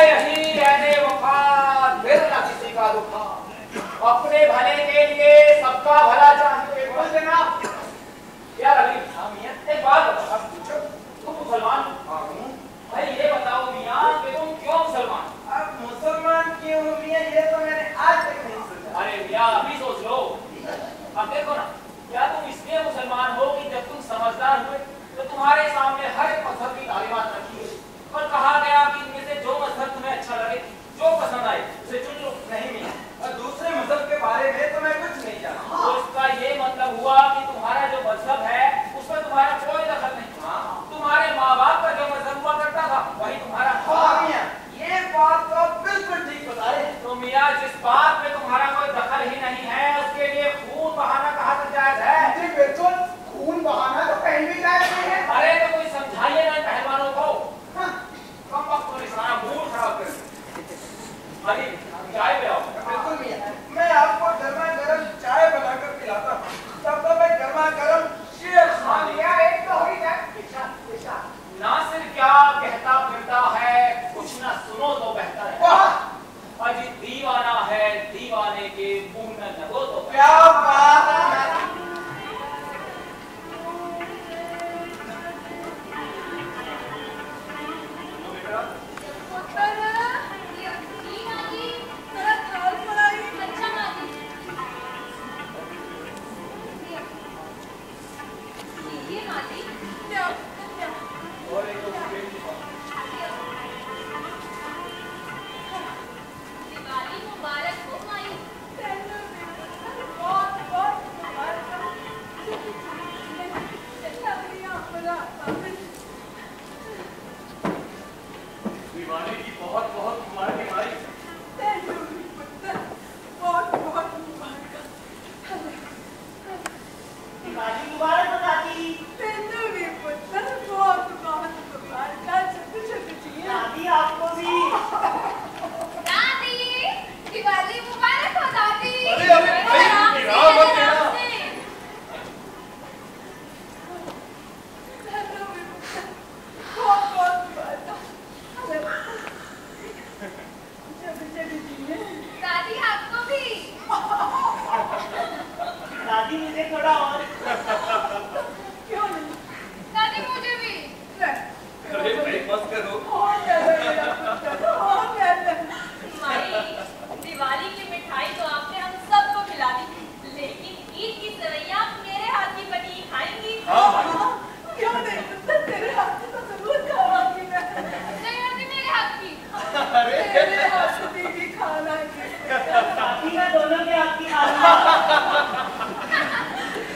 यही रहने वफात, फिर न किसी का दुखा, अपने भले के लिए सबका भला चाहिए। बोल जनाब। यार अली, हाँ मियां, एक बात बताओ, आप पूछो, तुम मुसलमान हो? भाई ये बताओ मियां कि तुम क्यों मुसलमान?
आप मुसलमान क्यों हो मियां, ये तो मैंने आज तक नहीं सोचा।
अरे मियां, अभी सोच लो। अब देखो ना, क्या तुम इसलिए मुसलमान हो कि जब तुम समझदार हुए तो तुम्हारे सामने हर एक मजहब की तालीमात रखी गई और कहा गया कि इनमें से जो मजहब तुम्हें अच्छा लगे, जो पसंद आए, उसे चुन लो।
नहीं मियां, और दूसरे मजहब के बारे में तो मैं कुछ नहीं जानता।
तो इसका ये मतलब हुआ कि तुम्हारा जो मजहब है उसमें तुम्हारा कोई दखल नहीं। तुम्हारे माँ बाप का जो मजहब हुआ करता था वही तुम्हारा।
हाँ मियां, ये बात तो आप बिल्कुल ठीक बता रहे हैं।
तो मियां, जिस बात में तुम्हारा कोई दखल ही नहीं है उसके लिए खून बहाना कहाँ तक जायज है?
जी बिल्कुल, खून बहाना तो कहीं भी जायज नहीं है।
अरे तो कोई समझाइए ना पहलवानों को। कम वक्त में सारा मूड खराब कर। अली
शादी मुबारक हो दादी।
तेनू भी पुत्र बहुत बहुत मुबारक। छोटे चाहिए
दादी आपको भी।
दादी दिवाली मुबारक हो दादी।
अरे अरे भाई गिरा मत देना।
बहुत बहुत मुबारक।
दादी आपको भी।
दादी मुझे थोड़ा और।
क्यों नहीं?
दादी मुझे भी।
अरे भाई मत करो।
बहुत ज्यादा मेरा पुत्र, बहुत ज्यादा।
माई दिवाली की मिठाई तो आपने हम सबको खिला दी, लेकिन ईद की सेवइयां मेरे हाथ की बनी खाएंगी?
क्यों नहीं पुत्र, तेरे हाथ की तो जरूर खाऊंगी मैं।
नहीं दादी मेरे हाथ की।
तेरे हाथ की भी खाना है।
दादी मैं दोनों के हाथ की खाऊंगा।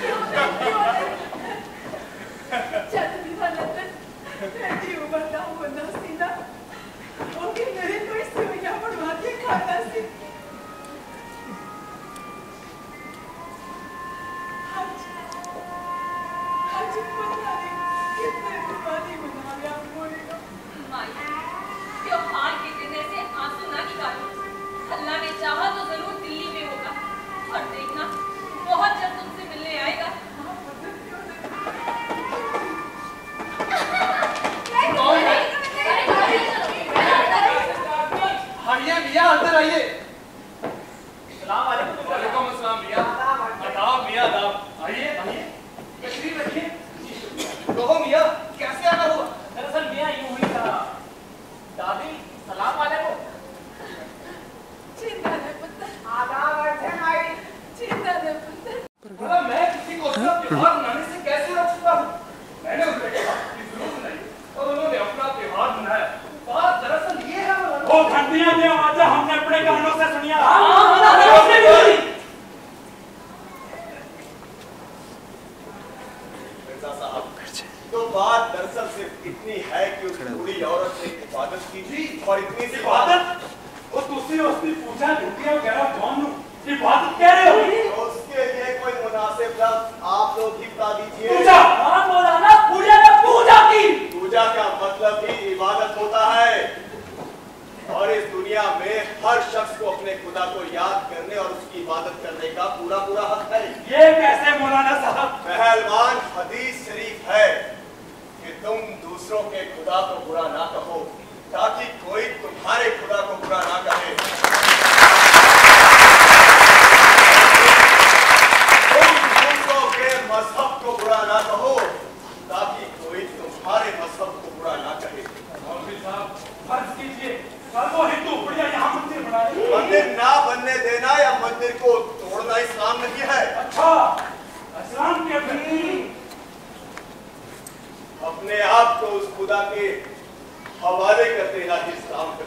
क्यों नहीं? चल दीवाना तेरी उम्र ना होना सीना, ओके मेरे को इस सेवइयां बनवा के खाना सी। आज पता नहीं कितने दिवाली मना लिया मोरे को।
माई त्योहार के दिन ऐसे आंसू ना निकालो। अल्लाह ने चाहा तो जरूर दिल्ली में होगा, और देखना बहुत जल्द तुमसे मिलने आएगा।
हरिया भैया अंदर आइए।
सलाम वालेकुम।
वालेकुम अस्सलाम भैया। आदाब भैया आदाब। आइए आइए तशरीफ रखिए। कहो भैया कैसे आना हुआ?
दरअसल मियाँ यूं हुई था। दादी सलाम वालेकुम।
चिंता नहीं पुत्र,
आदाब अर्थे माई।
चिंता नहीं पुत्र।
भला मैं किसी को अपना त्योहार मनाने से कैसे रोक सकता हूँ? मैंने उनसे कहा कि जरूर मनाइए और उन्होंने अपना त्योहार मनाया। बात दरअसल ये है
वो घंटियां ने आवाज़ें हमने अपने कानों से सुनिया।
मिर्जा साहब, तो बात दरअसल सिर्फ इतनी है कि उस बूढ़ी औरत ने इबादत की थी और इतनी सी
इबादत वो तुसी उसने पूछा घंटियां कह रहा कौन हूं इबादत कह रहे हो?
उसके लिए कोई मुनासिब लफ्ज आप लोग ही बता दीजिए।
पूजा। हाँ मौलाना, पूजा ने पूजा की।
पूजा का मतलब ही इबादत होता है और इस दुनिया में हर शख्स को अपने खुदा को याद करने और उसकी इबादत करने का पूरा पूरा हक है।
ये कैसे मौलाना साहब?
पहलवान, हदीस शरीफ है कि तुम दूसरों के खुदा को बुरा ना कहो ताकि कोई तुम्हारे खुदा को बुरा ना कहे। तुम दूसरों के मजहब को बुरा ना कहो ताकि कोई तुम्हारे मजहब को बुरा ना कहे।
मौलवी साहब फर्ज कीजिए कल वो हिंदू बढ़िया यहाँ मंदिर बना रहे।
मंदिर ना बनने देना या मंदिर को तोड़ना इस्लाम नहीं है।
अच्छा, इस्लाम के भी
अपने आप को उस खुदा के हवाले कर देना ही इस्लाम का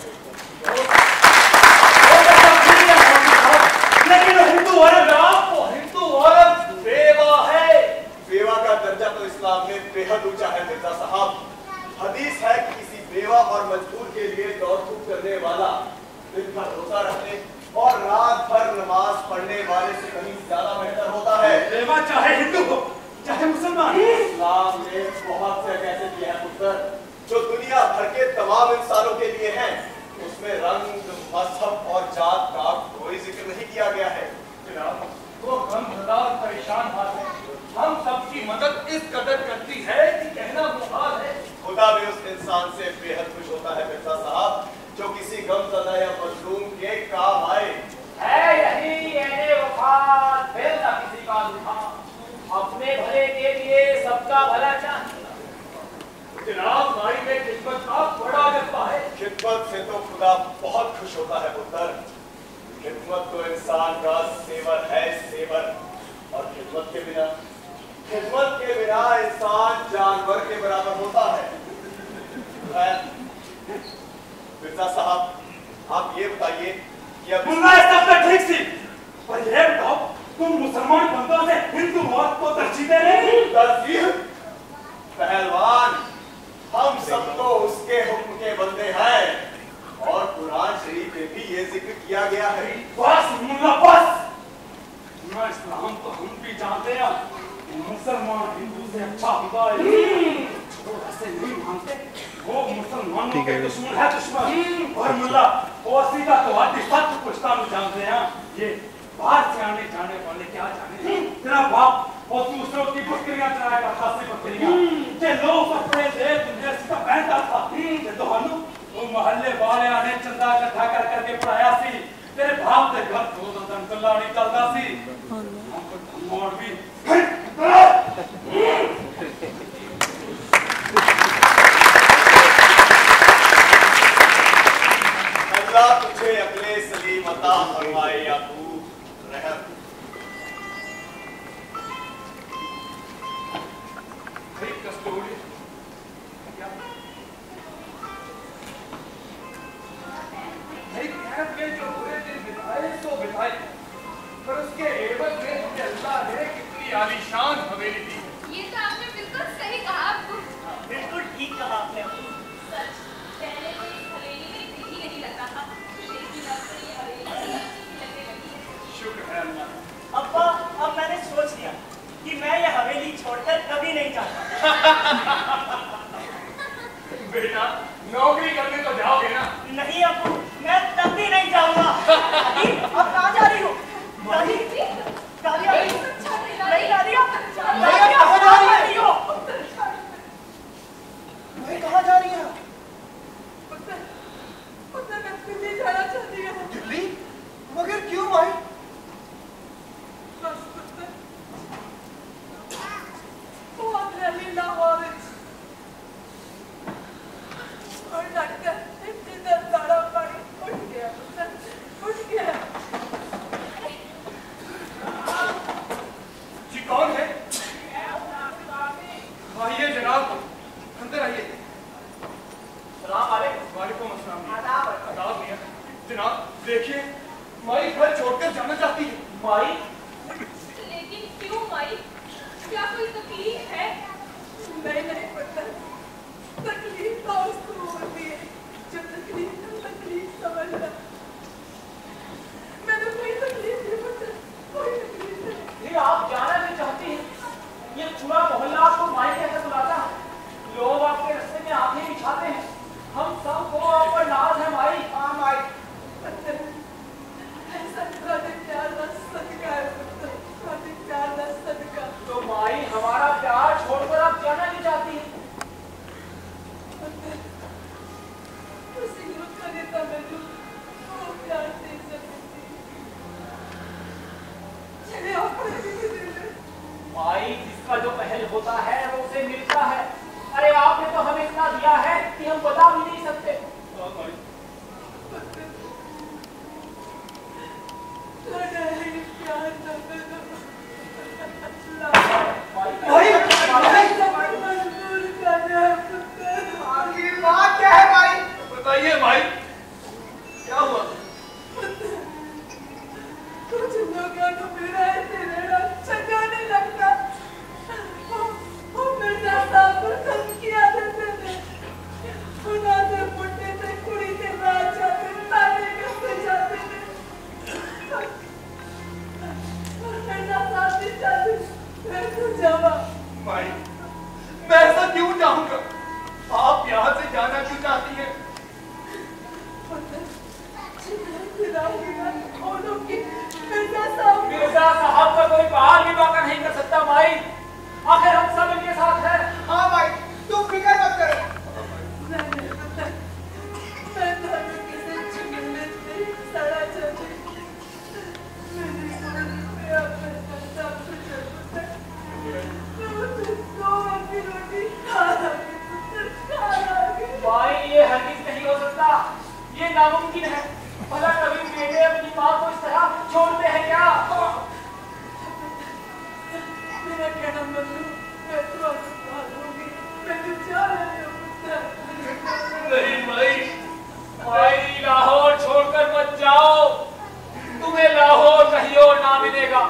लेकिन हिंदू औरत
बेवा है। बेवा का दर्जा तो इस्लाम में बेहद ऊंचा है मिर्जा साहब। हदीस है कि किसी बेवा और मजदूर के लिए दौड़ धूप करने वाला दिन भर रोजा रखने और रात भर नमाज पढ़ने वाले से कहीं ज्यादा बेहतर होता है।
बेवा चाहे हिंदू हो चाहे मुसलमान।
इस्लाम ने बहुत से ऐसे दिए हैं पुत्र जो दुनिया भर के तमाम इंसानों के लिए हैं। उसमें रंग, मजहब और जात का कोई जिक्र नहीं किया गया है।
जनाब वो गमगदार परेशान हाल है, हम सबकी मदद इस कदर करती है कि कहना मुहाल है।
खुदा भी उस इंसान से बेहद खुश होता है मिर्जा साहब जो किसी गमज़दा या मजलूम के काम आए।
है यही एने वफात फिर ना किसी का दुखा, अपने भले के लिए सबका भला चाहिए।
जनाब भाई में खिदमत का बड़ा जज्बा है।
खिदमत से तो खुदा बहुत खुश होता है पुत्र। खिदमत तो इंसान का सेवर है, सेवर। और खिदमत के बिना इंसान जानवर के बराबर होता है। मिर्जा साहब आप ये बताइए कि अब
ठीक सी पर ये बताओ तुम मुसलमान बंदों से हिंदू मौत को तरजीह दे रहे हो?
तरजीह? पहलवान, हम सब तो उसके हुक्म के बंदे हैं और कुरान शरीफ में भी ये जिक्र किया गया है।
बस मुल्ला बस। इस्लाम तो हम भी जानते हैं, मुसलमान हिंदू से अच्छा होगा वो ऐसे नहीं मानते वो मुसलमानों के दुश्मन है दुश्मन और मुल्ला वो सीधा तो आदि सच पूछता नहीं जानते हैं ये बाहर से आने जाने वाले क्या जाने तेरा बाप और दूसरों की बकरियां चराएगा खासी बकरियां जे लोग अपने दे तुझे सीधा पहनता था जे दोहानू वो मोहल्ले वाले आने चंदा इकट्ठा कर करके पढ़ाया सी तेरे बाप के घर दो दंदन कल्ला नहीं चलता सी मोड़ भी
अल्लाह तुझे अगले सलीम अता फरमाए याकूब रहम
जो बुरे दिन बिताए सो बिताए पर उसके एवज में मुझे अल्लाह ने कितनी आलीशान हवेली दी।
ये तो आपने बिल्कुल सही कहा अब्बू।
बिल्कुल ठीक कहा आपने।
सच पहले तो इस हवेली में दिल ही नहीं लगता था, लेकिन अब तो ये हवेली लगने लगी है।
शुक्र है अल्लाह।
अब्बा अब मैंने सोच लिया कि मैं ये हवेली छोड़कर कभी नहीं जाता।
बेटा नौकरी करने तो जाओगे ना?
नहीं अब्बू मैं तब भी नहीं जाऊंगा। अब कहाँ जा रही हो? दादी दादी नहीं दादी कहाँ जा रही हो?
मैं कहाँ जा रही है?
मैं दिल्ली जाना चाहती हूँ।
दिल्ली? मगर क्यों भाई?
बस वो अंदर लाहौर और डॉक्टर इतनी दर्दारा पड़ी उठ गया
जी कौन है? आइए जनाब अंदर आइए।
सलाम अलैकुम।
वालेकुम अस्सलाम। आदाब भैया। जनाब देखिए माई घर छोड़कर जाना चाहती है।
माई?
लेकिन क्यों माई? क्या कोई तकलीफ है? नहीं पता। तकलीफ तो उसको होती है जो तकलीफ समझना। मैं तो कोई तकलीफ नहीं पता, कोई तकलीफ नहीं।
ये आप जाना नहीं चाहती हैं? ये पूरा मोहल्ला आपको माई कैसे बुलाता है? लोग आपके रास्ते में आंखें बिछाते हैं। हम सबको आप पर नाज है माई।
हाँ माई।
ऐसा प्यार सदका है प्यार सदका।
तो माई हमारा प्यार छोड़कर आप जाना नहीं चाहती हैं?
उसी रुक देता मैं वो प्यार दे सकती। चले आप
माई जिसका जो पहल होता है वो उसे मिलता है। अरे आपने तो हमें इतना दिया है कि हम बता भी नहीं सकते।
आखिर बात क्या है भाई?
बताइए भाई क्या हुआ?
कुछ लोगों को मेरा ऐसे रहना अच्छा नहीं लगता। वो मेरे साथ को धमकियां देते थे। उन्होंने बुढ़े से कुड़ी के साथ जाते ताने करते जाते थे। और मेरा साथ भी जाते मैं तो जावा।
भाई मैं ऐसा क्यों चाहूंगा? आप यहाँ से जाना क्यों चाहती हैं?
मिर्जा साहब का कोई बाल भी बाका नहीं कर सकता माई। आखिर हम सब इनके साथ हैं।
हाँ भाई तुम फिक्र मत करो।
माई ये हरगिज नहीं हो सकता, ये नामुमकिन है। भला कभी बेटे अपनी माँ को इस तरह छोड़ते हैं क्या?
मेरा कहना मत लो, मैं तो आपको दूंगी, मैं तो जा रही हूँ।
नहीं भाई
माई लाहौर छोड़कर मत जाओ, तुम्हें लाहौर कहीं और ना मिलेगा।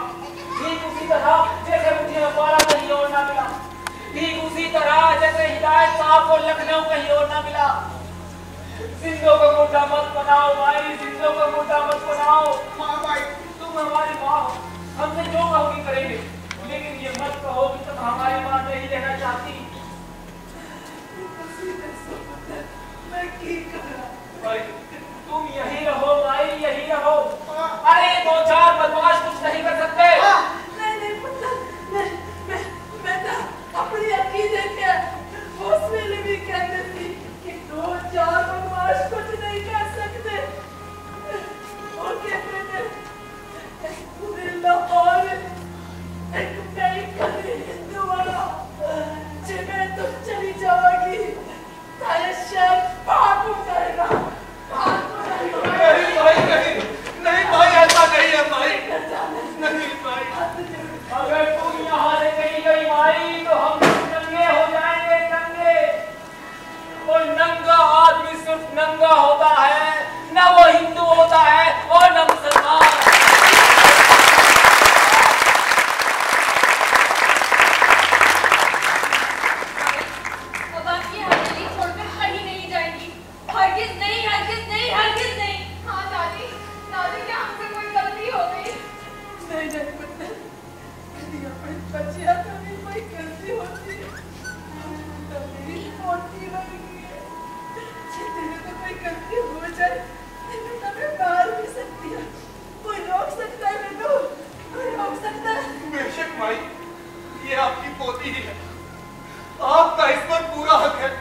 ठीक उसी तरह जैसे मुझे अम्बाला कहीं और ना मिला, ठीक उसी तरह जैसे हिदायत साहब को लखनऊ कहीं और ना मिला। जिंदों को मोटा मत बनाओ भाई, जिंदों को मोटा मत बनाओ।
हाँ भाई
तुम हमारी माँ हो, हमसे जो कहोगी करेंगे, लेकिन ये मत कहो कि तुम्हारा अगर तुम यहाँ से कहीं गई माई तो हम नंगे हो जाएंगे, नंगे। और नंगा आदमी सिर्फ नंगा होता है, न वो हिंदू होता है और न मुसलमान।
अब आप ये हवेली छोड़कर कहीं नहीं जाएंगी। हरगिज नहीं, हरगिज नहीं, हरगिज नहीं।
हाँ दादी, दादी क्या हमसे कोई गलती हो गई?
नहीं नहीं पुत्र, यदि अपने बच्चियां कभी कोई गलती होती है तो मेरी मोटी लगती है। जितने में तो कोई गलती हो जाए तो तुम्हें मार भी सकती है। कोई रोक सकता है बिंदु? कोई रोक सकता है?
बेशक माई, ये आपकी पोती ही है, आपका इस पर पूरा हक है।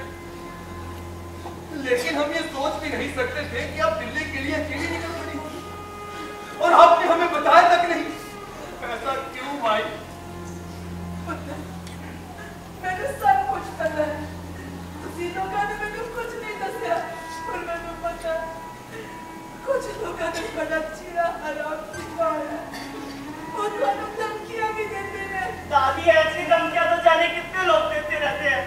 लेकिन हम ये सोच भी नहीं सकते थे कि आप दिल्ली के लिए अकेली निकल पड़ी होगी और आपने हमें बताया तक नहीं। ऐसा क्यों माई?
मैंने सब कुछ पता है। उसी लोगों ने मैंने कुछ नहीं दसिया और मैंने पता कुछ लोगों ने बड़ा चीरा हराम सिखाया और मैंने धमकियां भी देते हैं।
दादी ऐसी धमकियां तो जाने कितने लोग देते रहते हैं।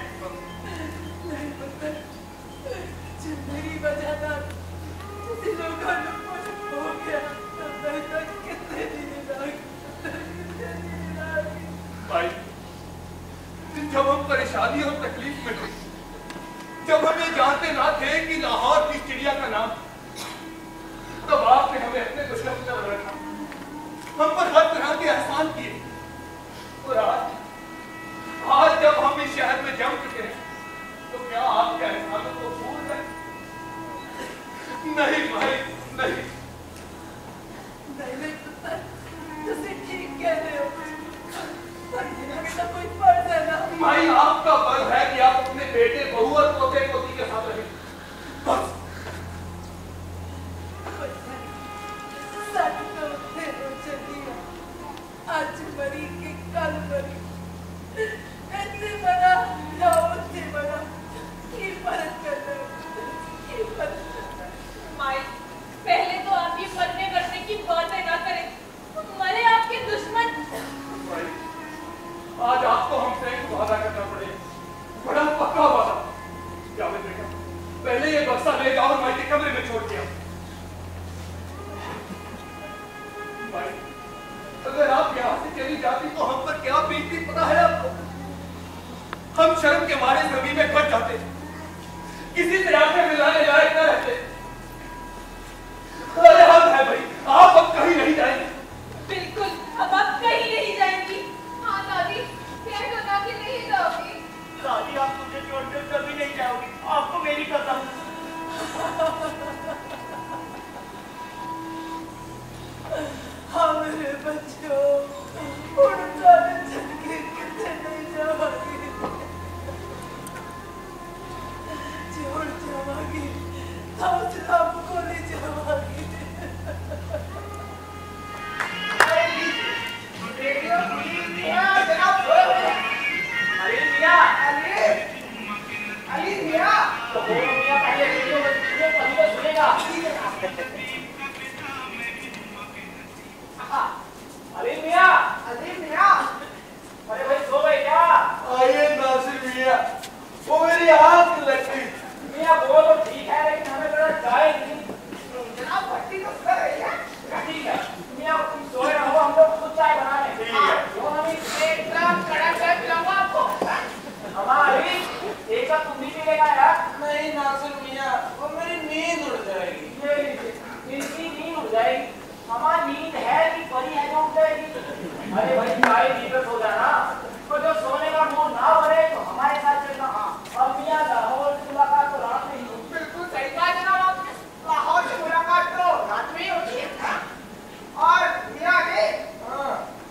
नहीं पता, जिंदगी बचाना किसी लोगों ने कुछ हो गया तो मैं तक कितने दिन
भाई, जब हम परेशानी और तकलीफ में थे, जब हम ये जानते ना थे कि लाहौर की चिड़िया का नाम, तब आपने हमें अपने दुश्मन की तरह रखा, हम पर हर तरह के एहसान किए। और आज जब हम इस शहर में जम चुके हैं, तो क्या आपके एहसानों को भूल गए? नहीं भाई, नहीं।
नहीं पता, तुझे ठीक कह रहे हो। तो कोई फर्ज है ना?
भाई, आपका फर्ज है कि आप अपने बेटे, बहू और पोते पोती के साथ रहें। बस।
आज मरी के कल मरी, ऐसे बना या उससे बना, ये फर्क करना, ये फर्क करना।
माई, पहले तो आप ये मरने करने की बातें ना करें, मरे आपके दुश्मन।
भाई, आज आपको हमसे एक वादा करना पड़ेगा, बड़ा पक्का वादा। क्या बेटा, पहले ये बक्सा ले जाओ और माई के कमरे में छोड़ दिया। भाई, अगर आप यहाँ से चली जाती तो हम पर क्या बीतती पता है आपको? हम शर्म के मारे जमीन में फंस जाते, किसी से आंखें मिलाने लायक न रहते। अरे हम है भाई, आप अब कहीं नहीं जाएंगे।
बिल्कुल, अब आप कहीं नहीं जाएंगी।
हाँ दादी, क्या बता के नहीं जाओगी?
दादी, आप मुझे छोड़कर कभी नहीं जाओगी, आपको मेरी कसम।
हाँ मेरे बच्चों, उड़ जाने चलके कितने नहीं जाओगी, जोड़ जाओगी, हम आपको ले जाओगी।
रेडियो पुलिस भैया, जनाब अली भैया, अली भैया,
तो भैया पहले रेडियो में सुनिए, तभी तो सुनेगा। अली भैया, अरे भाई सो गए क्या?
आइए नासिर भैया, वो मेरी हाथ लगती।
भैया वो तो ठीक है, लेकिन हमें थोड़ा चाय नहीं।
जनाब भट्टी तो कर रही है।
ठीक है भैया, तुम सोए रहो, हम लोग खुद चाय बना लें।
ठीक है।
तो हम
एकदम कड़क चाय पिलाऊंगा आपको।
हमारी एक कप तुम भी पिलेगा यार।
नहीं नासिर भैया, वो मेरी नींद उड़ जाएगी।
ये इनकी नींद उड़ जाएगी। हमारी नींद है कि परी है जो उड़ जाएगी। अरे भाई चाय पीकर सो जाना, और जो सोने का मूड ना बने तो हमारे साथ चलना। अब मियां लाहौर से मुलाकात तो रात में ही होगी।
बिल्कुल सही कहा जनाब आपने। लाहौर से मुलाकात तो रात में ही होती है। और मियां जी,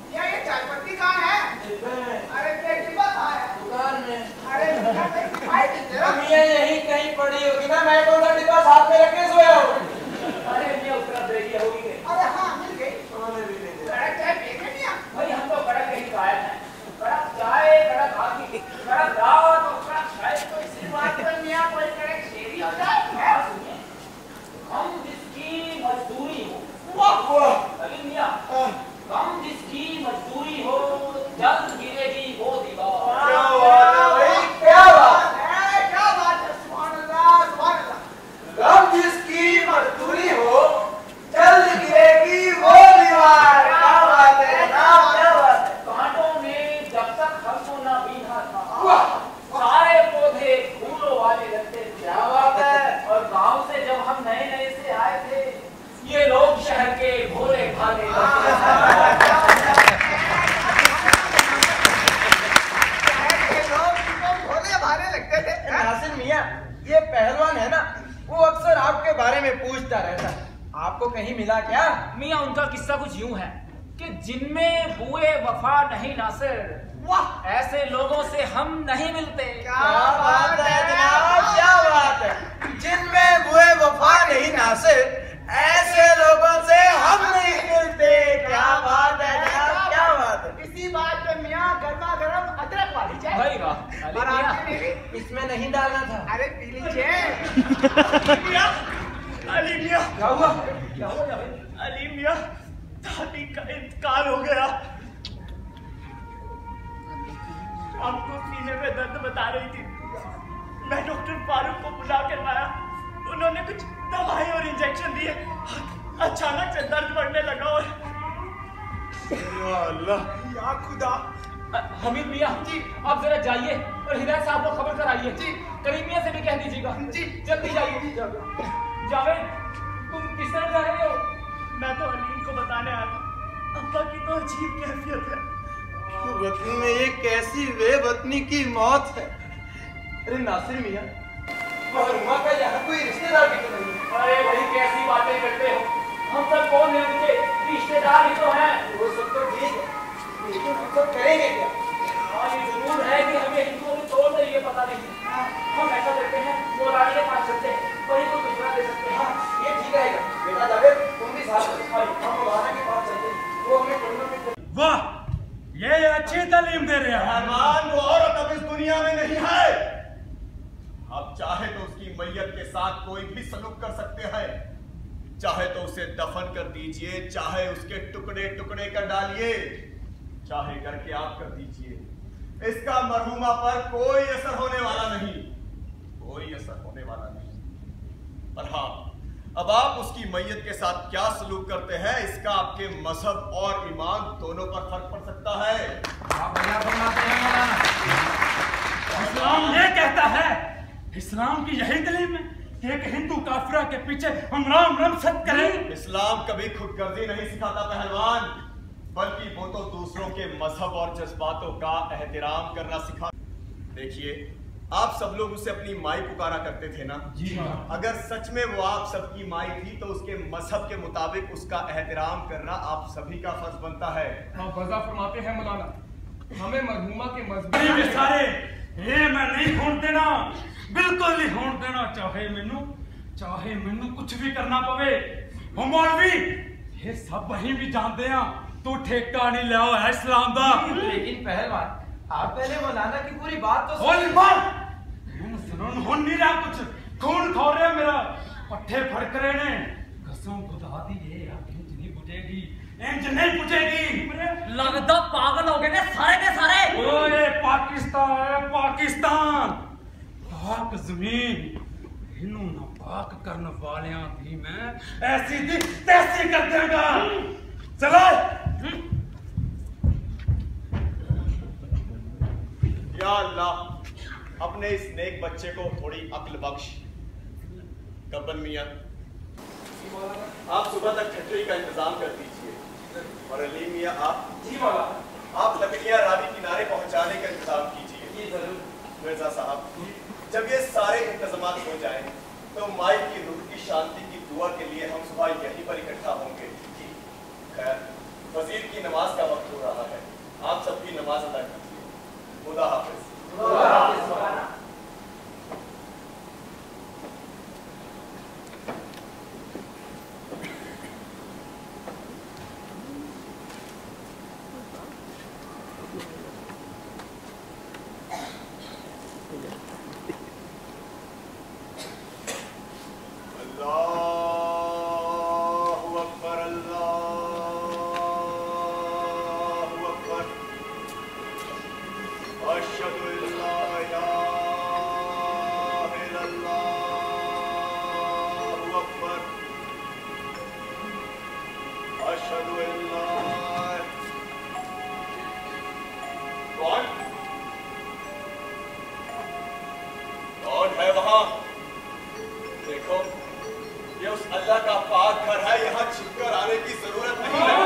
मियां ये चाय पत्ती कहाँ है? अरे ये डिब्बा कहाँ है?
दुकान में।
अरे मियां कहीं दिखाई नहीं दे रहा।
मियां यहीं कहीं पड़ी होगी ना, मैं कौन सा डिब्बा साथ में रखे सोया हूँ।
अरे मियां उस तरफ देखिए होगी।
अरे हाँ मिल गई।
उन्होंने भी नहीं दिया।
कड़क चाय पिएंगे मियां?
भाई हम तो कड़क नहीं खाया मेरा दावत उसका शायद तो इसी बात पे मियां कोई करे शेरी हो जाए। हम जिसकी मजदूरी हो अली मियां, हम जिसकी मजदूरी हो जल्द गिरेगी वो दीवार।
क्या बात है भाई, क्या बात है, क्या बात है, सुभान अल्लाह सुभान अल्लाह। हम जिसकी मजदूरी हो जल्द गिरेगी वो दीवार। क्या बात है जनाब, क्या बात है।
कांटों में जब तक हमको न बीना था सारे पौधे फूलों वाले लगते। क्या बात है। और गांव से जब हम नए नए से आए थे ये लोग शहर के भोले भाले लगते।
नासिर मियां, ये पहलवान है ना, वो अक्सर आपके बारे में पूछता रहता है। आपको कहीं मिला क्या?
मियां उनका किस्सा कुछ यूं है कि जिनमें बुए वफा नहीं नासिर, वाह ऐसे लोगों से हम नहीं मिलते।
क्या बात है जनाब, क्या बात है। जिनमें बुए वफा नहीं नासिर, ऐसे लोगों से हम नहीं मिलते। क्या बात है जनाब, क्या बात है।
इसी बात पे मियां गर्मा गर्म अदरक वाली चाय।
भाई वाह
और आपकी बीवी
इसमें नहीं डालना था।
अरे पी लीजिए।
मियां, अली मियां,
क्या हुआ?
क्या हो गया भाई?
अली मियां, दादी का इंतकाल हो गया। आपको सीने में दर्द बता रही थी, मैं डॉक्टर फारूक को बुला कर लाया। उन्होंने कुछ दवाई और इंजेक्शन दिए। अचानक से दर्द बढ़ने लगा और
या अल्लाह,
या खुदा।
हमीद मियां जी आप जरा जाइए और हिदायत साहब को खबर कराइए जी। करीम मियां से भी कह दीजिएगा जी, जल्दी जाइए। जावेद तुम किस तरह जा रहे हो?
मैं तो अलीम को बताने आया था, अब्बा की तो अजीब कैफियत है।
वतनी में ये कैसी बेवतनी की मौत है। अरे नासिर मियां, महरूमा का यहाँ कोई रिश्तेदार भी तो नहीं है।
अरे भाई कैसी बातें करते हो, हम सब कौन है उनके रिश्तेदार ही तो हैं।
वो सब तो ठीक है, लेकिन हम सब करेंगे क्या?
हाँ ये जरूर है कि हमें हिंदुओं में तोड़ नहीं, ये पता नहीं। हम ऐसा करते हैं मौलाना के पास चलते हैं, वही को दूसरा दे सकते हैं।
हाँ ये ठीक रहेगा। बेटा जावेद तुम भी साथ चलो। हम मौलाना के पास चलते हैं, वो हमें कोरोना में।
वाह, ये अच्छी तालीम दे रहे हैं।
रहमान, वो औरत अब इस दुनिया में नहीं है। आप चाहे तो उसकी मैयत के साथ कोई भी सलूक कर सकते हैं, चाहे तो उसे दफन कर दीजिए, चाहे उसके टुकड़े टुकड़े कर डालिए, चाहे करके आप कर दीजिए। इसका मरहूमा पर कोई असर होने वाला नहीं, कोई असर होने वाला नहीं। पर हाँ, अब आप उसकी मैयत के साथ क्या सलूक करते हैं, इसका आपके मजहब और ईमान दोनों पर फर्क पड़ सकता है।
आप बढ़िया फरमाते हैं मौलाना। इस्लाम ये कहता है, इस्लाम की यही तालीम है कि एक हिंदू काफिरा के पीछे हम राम राम सत करें।
इस्लाम कभी खुदगर्जी नहीं सिखाता पहलवान, बल्कि वो तो दूसरों के मजहब और जज्बातों का एहतराम करना सिखा। देखिए, आप सब लोग उसे अपनी माई पुकारा करते थे ना
जी हाँ।
अगर सच में वो आप सबकी माई थी तो उसके मजहब के मुताबिक उसका एहतराम करना आप सभी का फर्ज बनता है।
आप वज़ा फरमाते हैं मौलाना, हमें मरहूमा के मजहब
अरे सारे ये मैं नहीं होने देना, बिल्कुल नहीं होने देना। चाहे मैनू कुछ भी करना पवे। हो मौलवी, ये सब वही भी जानते हैं तू ठेका नहीं लिया है इस्लाम दा।
लेकिन पहलवान, आप पहले मौलाना की पूरी बात तो
होली मार। सुनो हो नहीं रहा कुछ, खून खो रहा मेरा, पट्टे फड़क रहे ने। कसम खुदा दी ये आंखें नहीं बुझेगी, इंज नहीं बुझेगी।
लगता पागल हो गए ने सारे के सारे।
ओए पाकिस्तान, पाकिस्तान पाक जमीन, इन्हों ना पाक करने वालियां थी मैं ऐसी थी तैसी कर देगा। चलो
या अल्लाह, अपने इस नेक बच्चे को थोड़ी अक्ल बख्श। गब्बन मियां, आप सुबह तक छतरी का इंतजाम कर दीजिए और अली मियां आप
जी मौलाना,
आप लकड़ियां रावी किनारे पहुंचाने का इंतजाम कीजिए।
जी जरूर।
मिर्जा साहब, जब ये सारे इंतजाम हो जाएं तो माई की रूह की शांति की दुआ के लिए हम सुबह यहीं पर इकट्ठा होंगे। खैर, वजीर की नमाज का वक्त हो रहा है, आप सबकी नमाज अदा कीजिए। खुदा हाफिज।
खुदा हाफिज मौलाना।
कौन है वहां? देखो, ये उस अल्लाह का पाक घर है, यहाँ छिपकर आने की जरूरत नहीं है।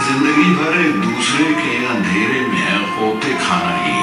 जिंदगी भर एक दूसरे के अंधेरे में होते खाना ही